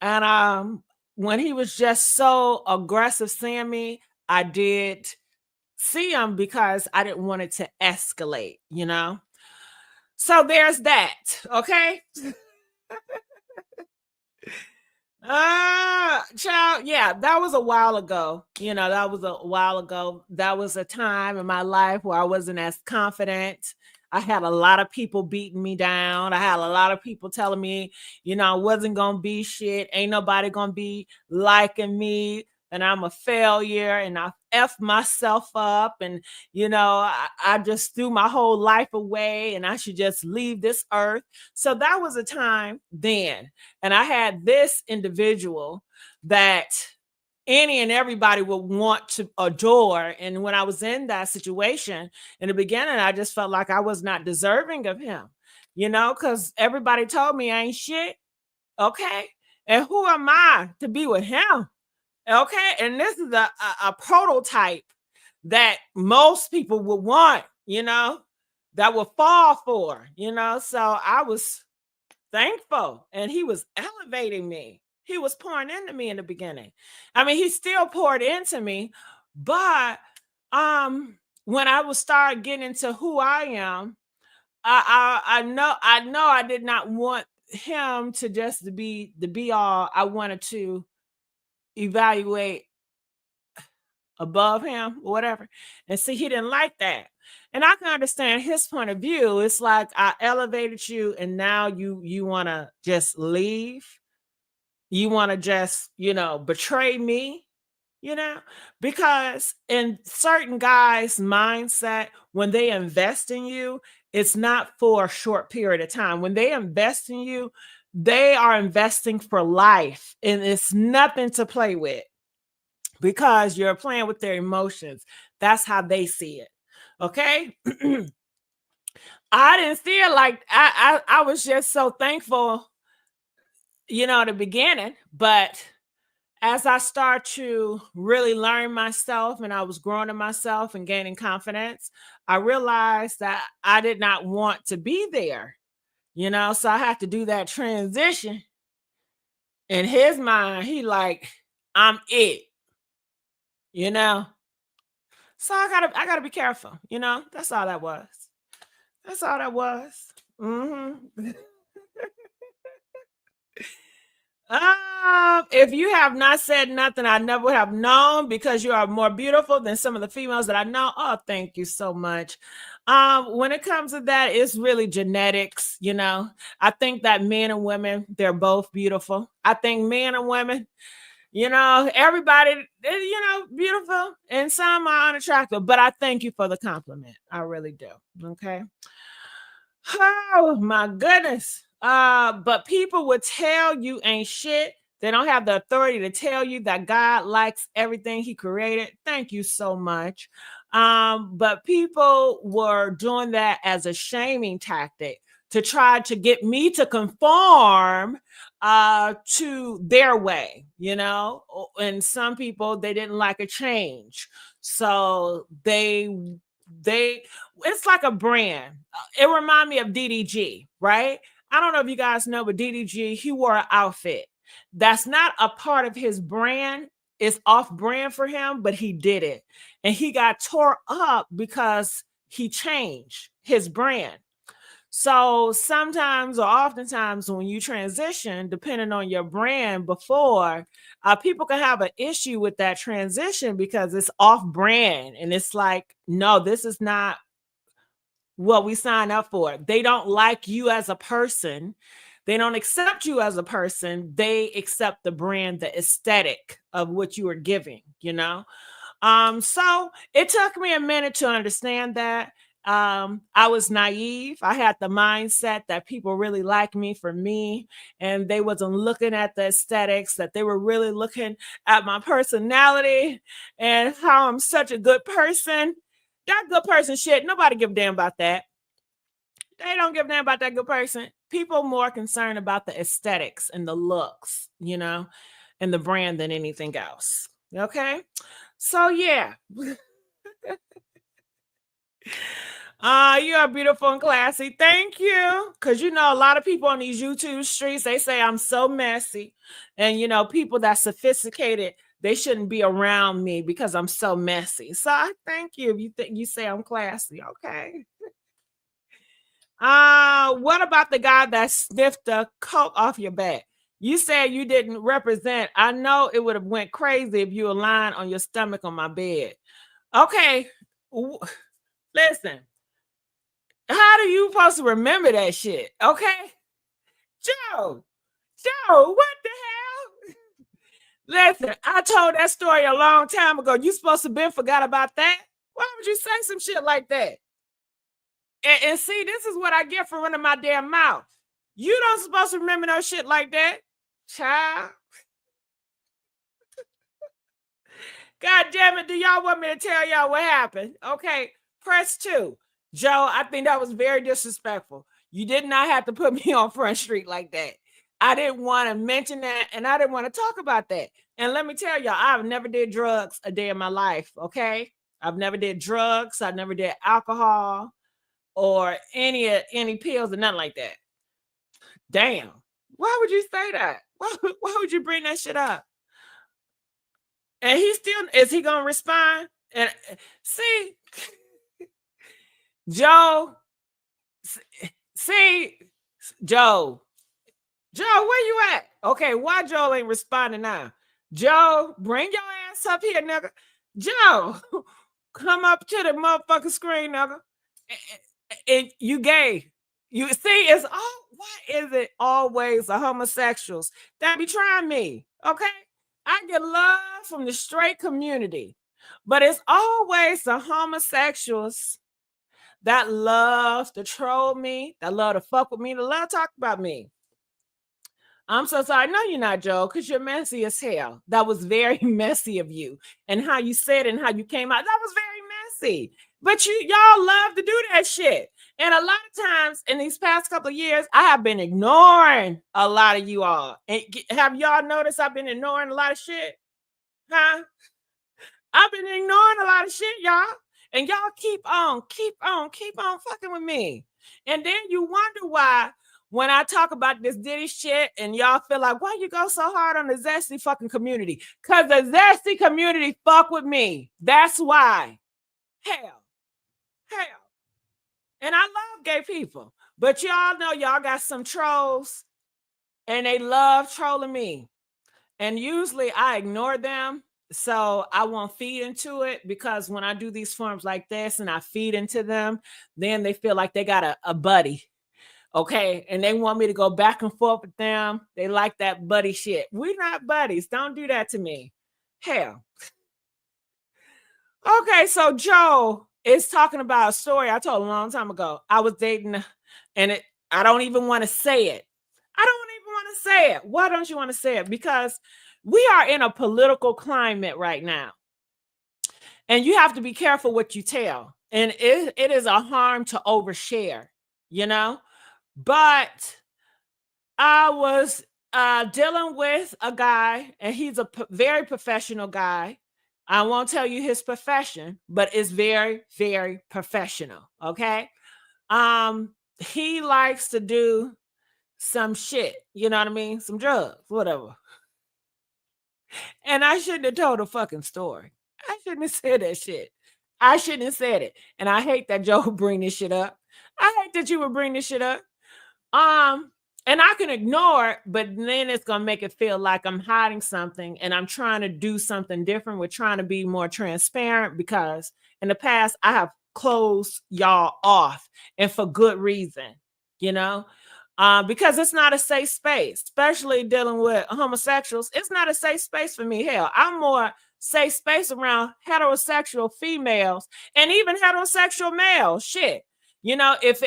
And when he was just so aggressive seeing me, I did see him because I didn't want it to escalate. So there's that. Okay. Child, yeah, that was a while ago. That was a while ago. That was a time in my life where I wasn't as confident. I had a lot of people beating me down. I had a lot of people telling me, I wasn't gonna be shit. Ain't nobody gonna be liking me, and I'm a failure, and I F myself up, and I just threw my whole life away, and I should just leave this earth. So that was a time then. And I had this individual that any and everybody would want to adore. And when I was in that situation in the beginning, I just felt like I was not deserving of him, because everybody told me I ain't shit. Okay. And who am I to be with him? Okay. And this is a prototype that most people would want, that would fall for. So I was thankful, and he was elevating me. He was pouring into me in the beginning. I mean, he still poured into me, but when I would start getting into who I am, I know I did not want him to just be the be all. I wanted to evaluate above him or whatever. And see, he didn't like that. And I can understand his point of view. It's like I elevated you, and now you want to just leave. You want to just, betray me, you know? Because in certain guys' mindset, when they invest in you, it's not for a short period of time. When they invest in you, they are investing for life, and it's nothing to play with, because you're playing with their emotions. That's how they see it. Okay. I didn't see it like I was just so thankful, at the beginning, but as I start to really learn myself and I was growing in myself and gaining confidence, I realized that I did not want to be there, so I had to do that transition. In his mind, he like, I'm it, you know. So I gotta be careful, That's all that was. That's all that was. Mm-hmm. If you have not said nothing, I never would have known because you are more beautiful than some of the females that I know. Oh, thank you so much. When it comes to that, it's really genetics. I think that men and women, they're both beautiful. I think men and women, everybody, beautiful, and some are unattractive. But I thank you for the compliment. I really do. Okay. Oh my goodness. But people would tell you ain't shit. They don't have the authority to tell you that God likes everything he created. Thank you so much. But people were doing that as a shaming tactic to try to get me to conform to their way. And some people, they didn't like a change. So they it's like a brand. It reminded me of DDG, right? I don't know if you guys know, but DDG, he wore an outfit that's not a part of his brand. It's off brand for him, but he did it. And he got tore up because he changed his brand. So sometimes or oftentimes when you transition, depending on your brand before, people can have an issue with that transition because it's off brand. And it's like, no, this is not what we sign up for. They don't like you as a person. They don't accept you as a person. They accept the brand, the aesthetic of what you are giving. So it took me a minute to understand that. I was naive. I had the mindset that people really like me for me, and they wasn't looking at the aesthetics, that they were really looking at my personality and how I'm such a good person. That good person shit, nobody give a damn about that. They don't give a damn about that good person. People more concerned about the aesthetics and the looks, and the brand than anything else. Okay? So yeah. You are beautiful and classy. Thank you. Because a lot of people on these YouTube streets, they say I'm so messy. And people that sophisticated, they shouldn't be around me because I'm so messy. So I thank you if you think you say I'm classy. Okay. What about the guy that sniffed the coke off your back? You said you didn't represent. I know it would have went crazy if you were lying on your stomach on my bed. Okay. Listen. How do you supposed to remember that shit? Okay. Joe, what the hell? Listen, I told that story a long time ago. You supposed to been forgot about that? Why would you say some shit like that? And see, this is what I get for running my damn mouth. You don't supposed to remember no shit like that, child. God damn it, do y'all want me to tell y'all what happened? Okay, press 2. Joe, I think that was very disrespectful. You did not have to put me on Front Street like that. I didn't want to mention that, and I didn't want to talk about that. And let me tell y'all, I've never did drugs a day in my life, okay? I've never did drugs. I never did alcohol or any pills or nothing like that. Damn. Why would you say that? Why would you bring that shit up? And is he gonna respond? And see, Joe, see, Joe, where you at? Okay, why Joe ain't responding now? Joe, bring your ass up here, nigga. Joe, come up to the motherfucking screen, nigga. And you gay. You see, why is it always the homosexuals that be trying me? Okay. I get love from the straight community, but it's always the homosexuals that love to troll me, that love to fuck with me, that love to talk about me. I'm so sorry. No, you're not, Joe, because you're messy as hell. That was very messy of you. And how you said it and how you came out, that was very messy. But y'all love to do that shit. And a lot of times in these past couple of years, I have been ignoring a lot of you all. And have y'all noticed I've been ignoring a lot of shit? Huh? I've been ignoring a lot of shit, y'all. And y'all keep on fucking with me. And then you wonder why when I talk about this Diddy shit and y'all feel like, why you go so hard on the Zesty fucking community? Because the Zesty community fuck with me. That's why. Hell. And I love gay people. But y'all know y'all got some trolls and they love trolling me. And usually I ignore them. So I won't feed into it because when I do these forums like this and I feed into them, then they feel like they got a buddy. Okay. And they want me to go back and forth with them. They like that buddy shit. We're not buddies. Don't do that to me. Hell. Okay. So Joe is talking about a story I told a long time ago. I was dating and I don't even want to say it. I don't even want to say it. Why don't you want to say it? Because we are in a political climate right now. And you have to be careful what you tell. And it is a harm to overshare, you know? But I was dealing with a guy, and he's a very professional guy. I won't tell you his profession, but it's very, very professional. Okay. He likes to do some shit, you know what I mean? Some drugs, whatever. And I shouldn't have told a fucking story. I shouldn't have said that shit. I shouldn't have said it. And I hate that Joe would bring this shit up. I hate that you would bring this shit up. And I can ignore it, but then it's gonna make it feel like I'm hiding something and I'm trying to do something different. We're trying to be more transparent because in the past I have closed y'all off and for good reason, you know, because it's not a safe space, especially dealing with homosexuals. It's not a safe space for me. Hell, I'm more safe space around heterosexual females and even heterosexual males. Shit. You know, if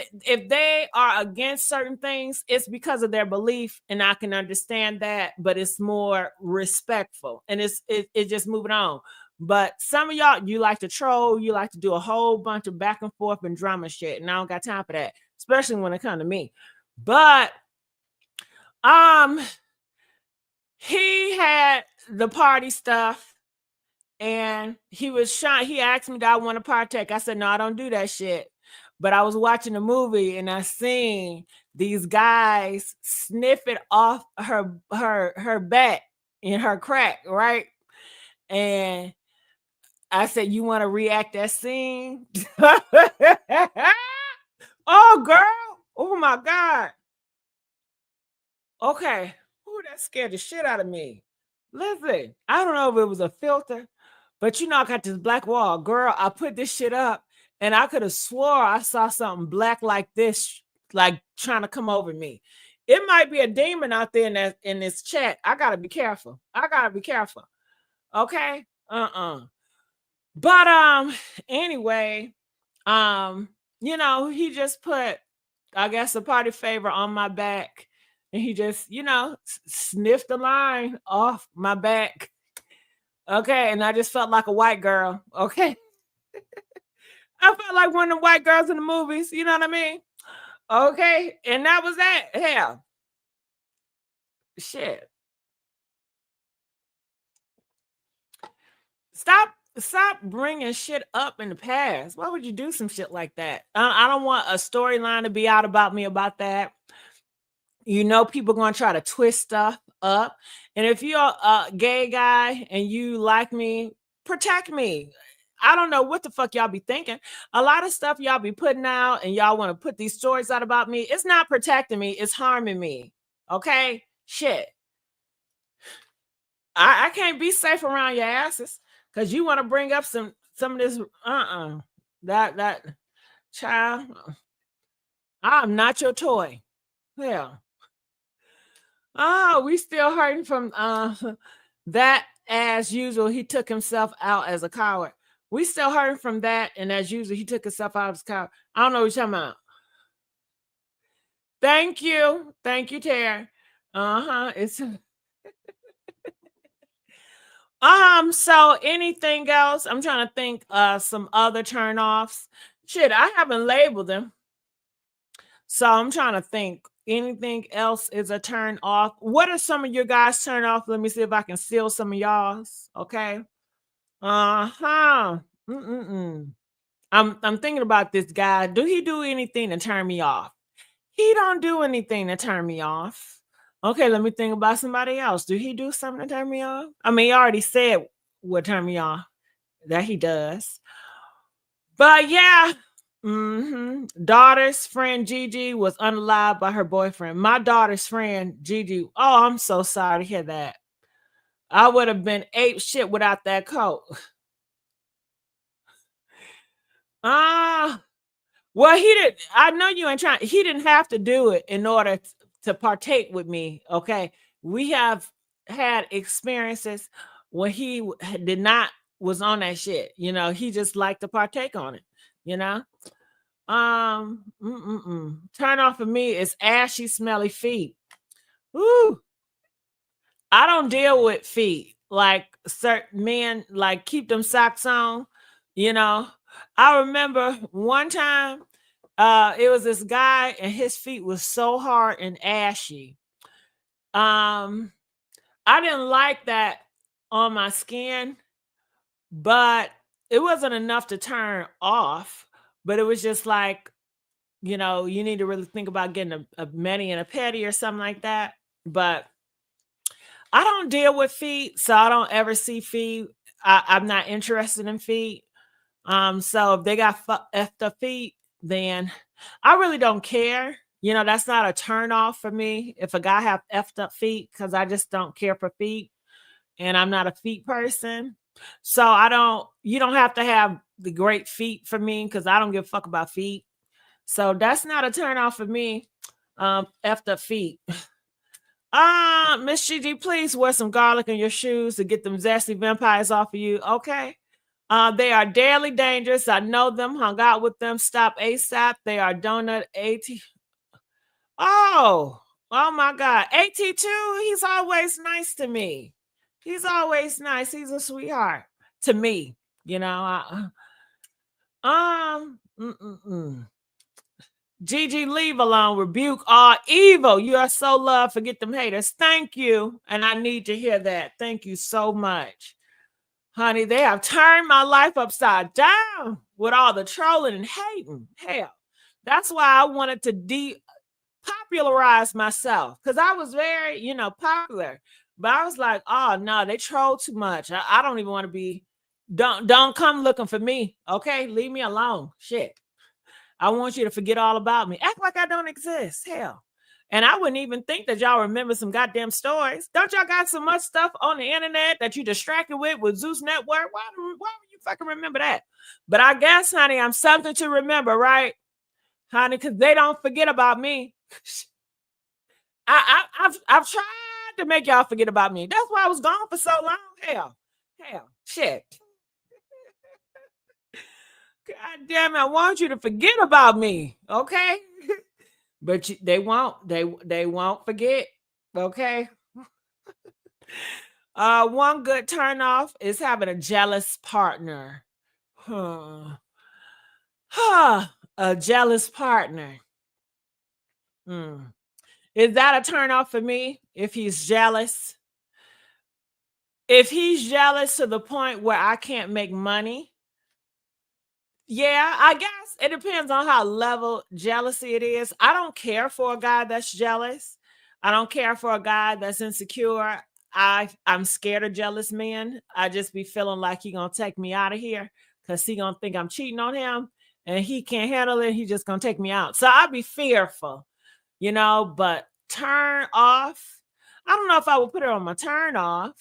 they are against certain things, it's because of their belief, and I can understand that, but it's more respectful, and it's just moving on. But some of y'all, you like to troll, you like to do a whole bunch of back and forth and drama shit, and I don't got time for that, especially when it comes to me. But he had the party stuff, and he was shy. He asked me, "Do I want to partake?" I said, "No, I don't do that shit." But I was watching a movie and I seen these guys sniff it off her back in her crack, right? And I said, "You want to react that scene?" Oh, girl. Oh my God. Okay. Ooh, that scared the shit out of me. Listen, I don't know if it was a filter, but you know, I got this black wall. Girl, I put this shit up and I could have swore I saw something black like this, like trying to come over me. It might be a demon out there in this chat. I gotta be careful. I gotta be careful. Okay. But anyway, um, you know, he just put, I guess, a party favor on my back. And he just, you know, sniffed the line off my back. Okay. And I just felt like a white girl. Okay. I felt like one of the white girls in the movies. You know what I mean? Okay. And that was that. Hell. Shit. Stop bringing shit up in the past. Why would you do some shit like that? I don't want a storyline to be out about me about that. You know, people going to try to twist stuff up. And if you're a gay guy and you like me, protect me. I don't know what the fuck y'all be thinking. A lot of stuff y'all be putting out and y'all want to put these stories out about me. It's not protecting me, it's harming me. Okay? Shit. I can't be safe around your asses because you want to bring up some of this. That child. I'm not your toy. Yeah. Oh, we still hurting from that. As usual, he took himself out as a coward. We still hurting from that, and as usual, he took himself out as a coward. I don't know what you're talking about. Thank you, Terry. It's So anything else? I'm trying to think some other turn offs. Shit, I haven't labeled them. So I'm trying to think. Anything else is a turn off. What are some of your guys turn off? Let me see if I can steal some of y'all's. Okay. Uh-huh. Mm-mm-mm. I'm thinking about this guy. Do he do anything to turn me off? He don't do anything to turn me off. Okay, let me think about somebody else. Do he do something to turn me off? I mean, he already said what turn me off. That he does. But yeah. Daughter's friend Gigi was unalived by her boyfriend. My daughter's friend Gigi. Oh, I'm so sorry to hear that. I would have been ape shit without that coat. Ah, well, he did. I know you ain't trying. He didn't have to do it in order to partake with me. Okay, we have had experiences when he did not was on that shit. You know, he just liked to partake on it. You know, turn off for me is ashy, smelly feet. Ooh, I don't deal with feet like certain men. Like keep them socks on. You know, I remember one time it was this guy and his feet was so hard and ashy. Um, I didn't like that on my skin, but it wasn't enough to turn off. But it was just like, you need to really think about getting a mani and a pedi or something like that. But I don't deal with feet, so I don't ever see feet. I'm not interested in feet. So if they got effed up feet, then I really don't care. That's not a turn off for me if a guy have effed up feet because I just don't care for feet and I'm not a feet person. So I don't. You don't have to have the great feet for me because I don't give a fuck about feet. So that's not a turn off for me. Effed up feet. Miss Gigi, please wear some garlic in your shoes to get them zesty vampires off of you. Okay. They are daily dangerous. I know them, hung out with them. Stop ASAP. They are donut AT. Oh my God. AT2, he's always nice to me. He's always nice. He's a sweetheart to me. You know, Gigi, leave alone. Rebuke all evil. You are so loved. Forget them haters. Thank you. And I need to hear that. Thank you so much. Honey, they have turned my life upside down with all the trolling and hating. Hell, that's why I wanted to depopularize myself because I was very, popular. But I was like, oh no, they troll too much. I don't even want to be. Don't come looking for me. Okay, leave me alone. Shit. I want you to forget all about me. Act like I don't exist. Hell. And I wouldn't even think that y'all remember some goddamn stories. Don't y'all got so much stuff on the internet that you distracted with Zeus Network? Why would you fucking remember that? But I guess, honey, I'm something to remember, right? Honey, because they don't forget about me. I've tried to make y'all forget about me. That's why I was gone for so long. Hell, shit. God damn it, I want you to forget about me, okay? But they won't. They won't forget. Okay. One good turn off is having a jealous partner. Huh. A jealous partner. Is that a turn off for me if he's jealous? If he's jealous to the point where I can't make money, yeah, I guess it depends on how level jealousy it is. I don't care for a guy that's jealous. I don't care for a guy that's insecure. I'm scared of jealous men. I just be feeling like he gonna take me out of here because he gonna think I'm cheating on him and he can't handle it. He just gonna take me out. So I'd be fearful. But turn off. I don't know if I would put it on my turn off,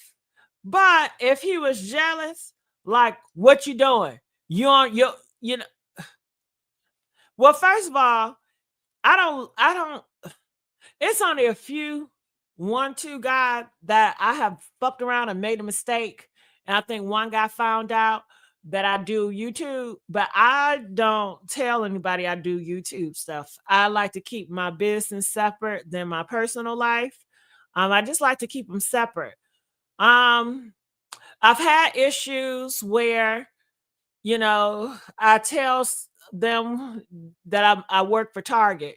but if he was jealous, like what you doing? You on your you know well, first of all, I don't it's only a few, 1, 2 guys that I have fucked around and made a mistake. And I think one guy found out that I do YouTube, but I don't tell anybody I do YouTube stuff. I like to keep my business separate than my personal life. I just like to keep them separate. Um, I've had issues where, I tell them that I work for Target,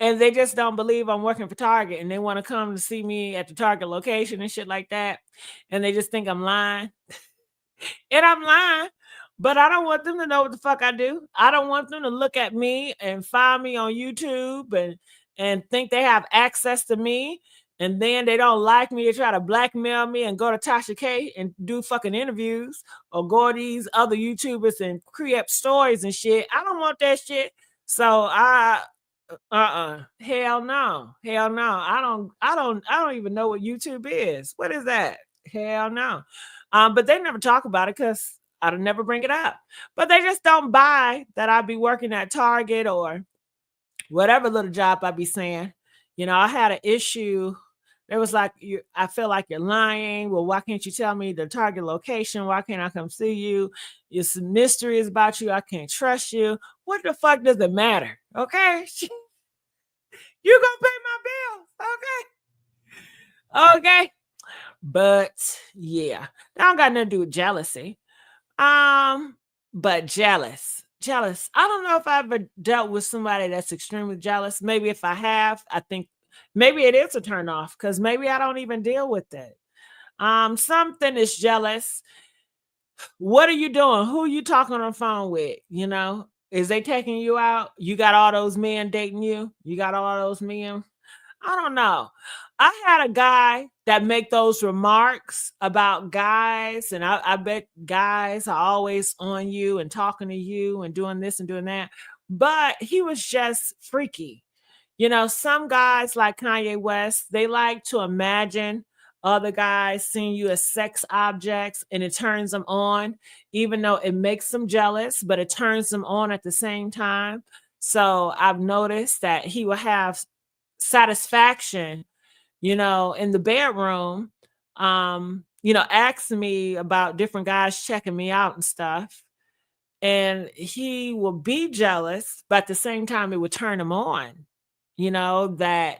and they just don't believe I'm working for Target, and they want to come to see me at the Target location and shit like that, and they just think I'm lying. And I'm lying, but I don't want them to know what the fuck I do. I don't want them to look at me and find me on YouTube and think they have access to me. And then they don't like me. They try to blackmail me and go to Tasha K and do fucking interviews or go to these other YouTubers and create stories and shit. I don't want that shit. So hell no. Hell no. I don't even know what YouTube is. What is that? Hell no. But they never talk about it because I don't never bring it up. But they just don't buy that I be working at Target or whatever little job I be saying. I had an issue. It was like, I feel like you're lying. Well, why can't you tell me the Target location? Why can't I come see you? It's mysteries about you. I can't trust you. What the fuck does it matter? Okay. You gonna pay my bills. Okay. Okay. But yeah, that don't got nothing to do with jealousy. But jealous. I don't know if I ever dealt with somebody that's extremely jealous. Maybe if I have, I think maybe it is a turn off because maybe I don't even deal with it. Something is jealous. What are you doing? Who are you talking on the phone with? Is they taking you out? You got all those men dating you? You got all those men? I don't know. I had a guy that make those remarks about guys, and I bet guys are always on you and talking to you and doing this and doing that. But he was just freaky. Some guys like Kanye West, they like to imagine other guys seeing you as sex objects and it turns them on, even though it makes them jealous, but it turns them on at the same time. So I've noticed that he will have satisfaction, in the bedroom, asking me about different guys checking me out and stuff. And he will be jealous, but at the same time, it would turn him on, that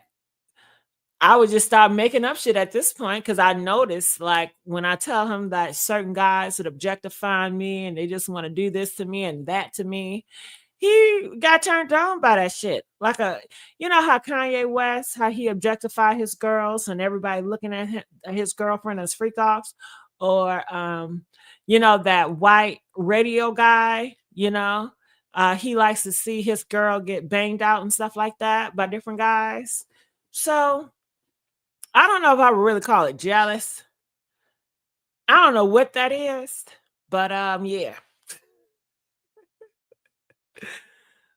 I would just start making up shit at this point because I noticed, like, when I tell him that certain guys would objectify me and they just want to do this to me and that to me, he got turned on by that shit. Like how Kanye West, how he objectified his girls and everybody looking at his girlfriend as freak offs, or that white radio guy, he likes to see his girl get banged out and stuff like that by different guys. So I don't know if I would really call it jealous. I don't know what that is, but yeah.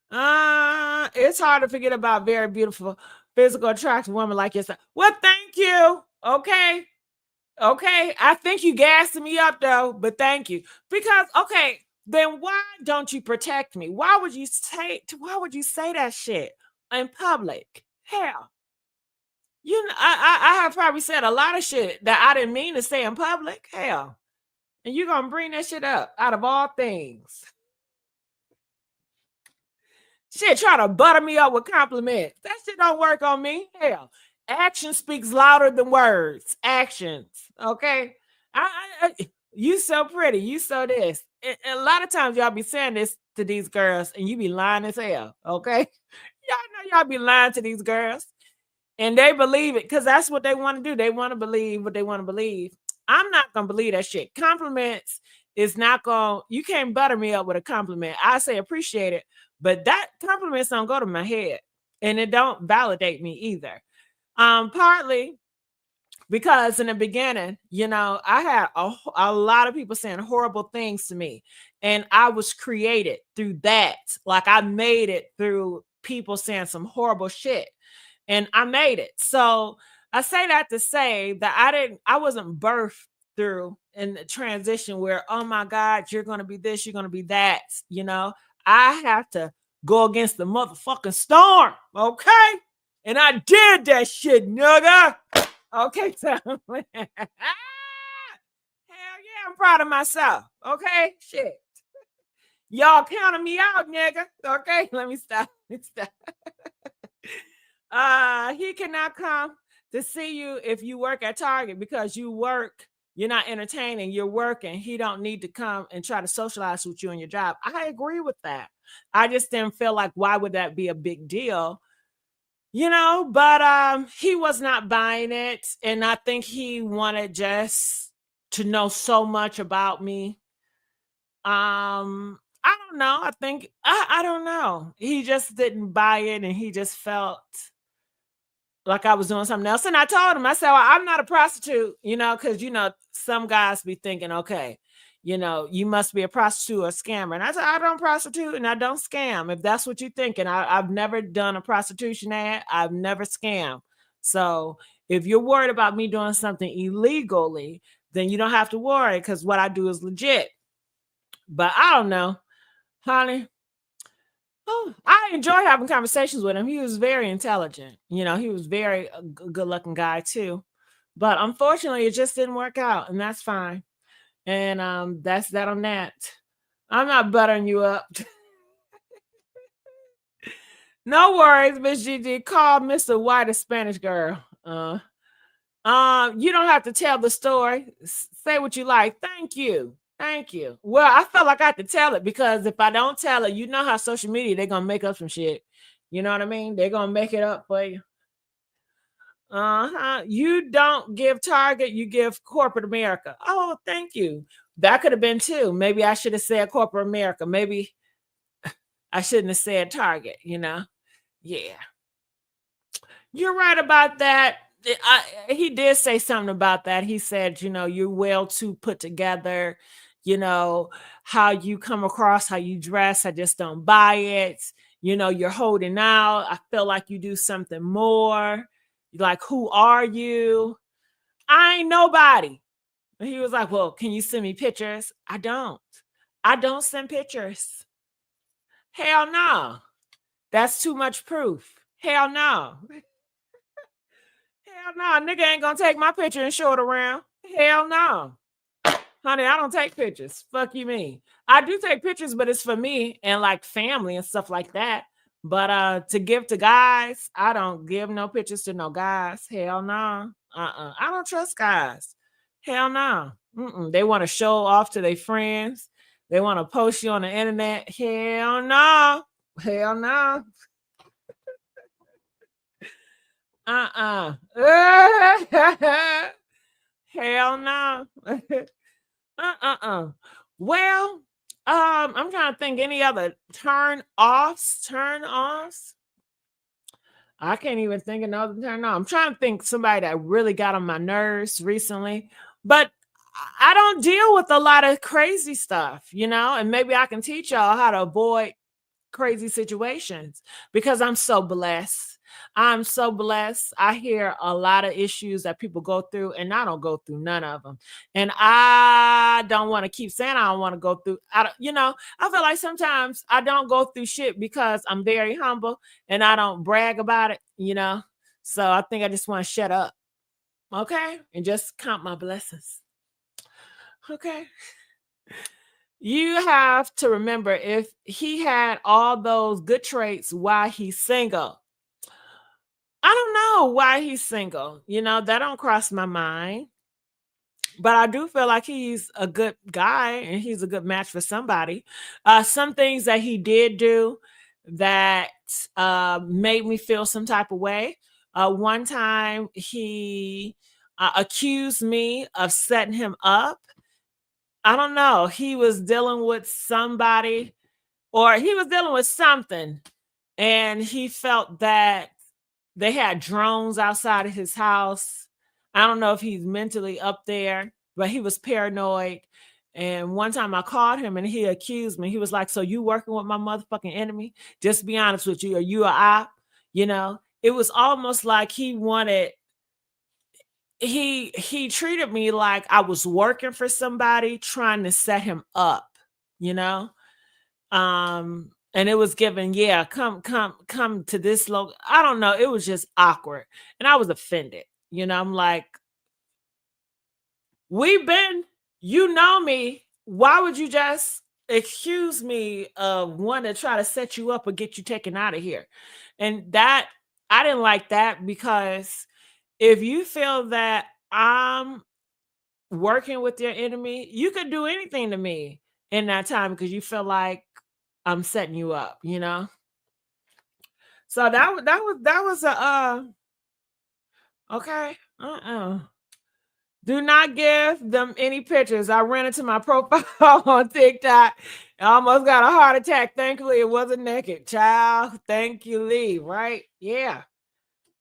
It's hard to forget about very beautiful, physical, attractive woman like yourself. Well, thank you. Okay. Okay. I think you gassing me up though, but thank you. Because okay, then why don't you protect me? Why would you say that shit in public? Hell. I have probably said a lot of shit that I didn't mean to say in public. Hell. And you're gonna bring that shit up out of all things. Shit, trying to butter me up with compliments. That shit don't work on me. Hell, action speaks louder than words. Actions, okay? You so pretty. You so this. And a lot of times y'all be saying this to these girls, and you be lying as hell, okay? Y'all know y'all be lying to these girls, and they believe it because that's what they want to do. They want to believe what they want to believe. I'm not gonna believe that shit. Compliments is not gonna. You can't butter me up with a compliment. I say appreciate it, but that compliments don't go to my head, and it don't validate me either. Partly because in the beginning, I had a lot of people saying horrible things to me, and I was created through that. Like I made it through people saying some horrible shit, and I made it. So I say that to say that I wasn't birthed through in the transition where, oh my God, you're going to be this, you're going to be that. I have to go against the motherfucking storm. Okay. And I did that shit, nigga. Okay. So, hell yeah, I'm proud of myself. Okay. Shit. Y'all counting me out, nigga. Okay. Let me stop. He cannot come to see you if you work at Target because you work You're not entertaining, you're working. He don't need to come and try to socialize with you on your job. I agree with that. I just didn't feel like why would that be a big deal? But he was not buying it, and I think he wanted just to know so much about me. I don't know. I think I don't know. He just didn't buy it, and he just felt like I was doing something else. And I told him, I said, well, I'm not a prostitute, because some guys be thinking, okay, you must be a prostitute or a scammer. And I said, I don't prostitute and I don't scam. If that's what you're thinking, I've never done a prostitution ad. I've never scammed. So if you're worried about me doing something illegally, then you don't have to worry, because what I do is legit. But I don't know, honey. Oh, I enjoyed having conversations with him. He was very intelligent. He was very good looking guy too. But unfortunately, it just didn't work out, and that's fine. And that's that on that. I'm not buttering you up. No worries, Miss Gigi. Call Mr. White a Spanish girl. You don't have to tell the story. Say what you like. Thank you. Thank you. Well, I felt like I had to tell it, because if I don't tell it, you know how social media, they're gonna make up some shit. You know what I mean? They're gonna make it up for you. You don't give Target, you give corporate America. Oh, thank you. That could have been too. Maybe I should have said corporate America. Maybe I shouldn't have said Target. Yeah. You're right about that. He did say something about that. He said, you're well too put together, how you come across, how you dress. I just don't buy it. You're holding out. I feel like you do something more. Like, who are you? I ain't nobody. And he was like, well, can you send me pictures? I don't. I don't send pictures. Hell no. That's too much proof. Hell no. Hell no. Nigga ain't gonna take my picture and show it around. Hell no. Honey, I don't take pictures. Fuck you mean. I do take pictures, but it's for me and like family and stuff like that. But to give to guys, I don't give no pictures to no guys. Hell no. I don't trust guys. Hell no. They want to show off to their friends. They want to post you on the internet. Hell no. Hell no. Hell no. Well, I'm trying to think any other turn offs. I can't even think of another turn on. I'm trying to think somebody that really got on my nerves recently, but I don't deal with a lot of crazy stuff, and maybe I can teach y'all how to avoid crazy situations, because I'm so blessed. I'm so blessed. I hear a lot of issues that people go through, and I don't go through none of them. And I don't want to keep saying I don't want to go through. I feel like sometimes I don't go through shit because I'm very humble and I don't brag about it. So I think I just want to shut up, okay, and just count my blessings, okay. You have to remember, if he had all those good traits, why he's single. I don't know why he's single. That don't cross my mind. But I do feel like he's a good guy and he's a good match for somebody. Some things that he did do that made me feel some type of way. One time he accused me of setting him up. I don't know. He was dealing with somebody, or he was dealing with something, and he felt that they had drones outside of his house. I don't know if he's mentally up there, but he was paranoid. And one time I called him and he accused me. He was like, so you working with my motherfucking enemy? Just be honest with you. Are you a op? It was almost like he wanted, he treated me like I was working for somebody trying to set him up, you know? And it was given, yeah, come to this local. I don't know. It was just awkward. And I was offended. I'm like, you know me. Why would you just accuse me of wanting to try to set you up or get you taken out of here? And that, I didn't like that, because if you feel that I'm working with your enemy, you could do anything to me in that time because you feel like I'm setting you up, you know? So that was a okay. Do not give them any pictures. I ran into my profile on TikTok. I almost got a heart attack. Thankfully, it wasn't naked. Child, thank you, Lee. Right? Yeah.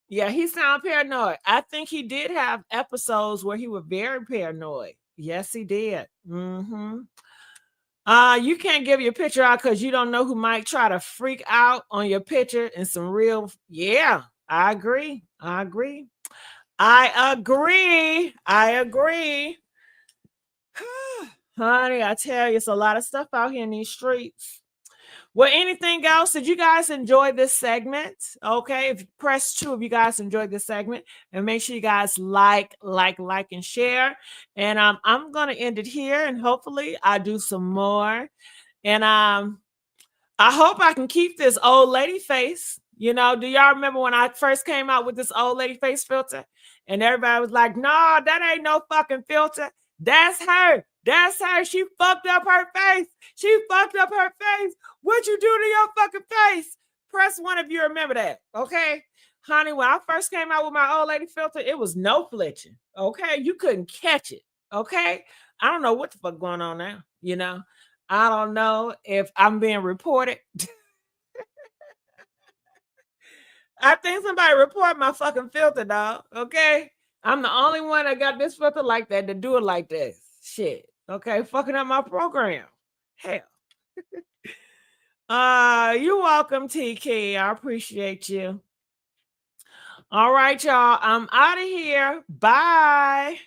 Yeah, he sound paranoid. I think he did have episodes where he was very paranoid. Yes, he did. Mm-hmm. You can't give your picture out because you don't know who might try to freak out on your picture and some real. Yeah, I agree. I agree. I agree. I agree. Honey, I tell you, it's a lot of stuff out here in these streets. Well, anything else? Did you guys enjoy this segment? Okay, if you press 2 if you guys enjoyed this segment, and make sure you guys like, and share. And I'm gonna end it here, and hopefully I do some more. And I hope I can keep this old lady face. You know, do y'all remember when I first came out with this old lady face filter? And everybody was like, no, that ain't no fucking filter. That's her. That's her. She fucked up her face. She fucked up her face. What you do to your fucking face? Press 1 if you remember that. Okay. Honey, when I first came out with my old lady filter, it was no flinching. Okay. You couldn't catch it. Okay. I don't know what the fuck going on now. You know, I don't know if I'm being reported. I think somebody report my fucking filter, dog. Okay. I'm the only one that got this filter like that to do it like this. Shit. Okay. Fucking up my program. Hell. You're welcome, TK. I appreciate you. All right, y'all. I'm out of here. Bye.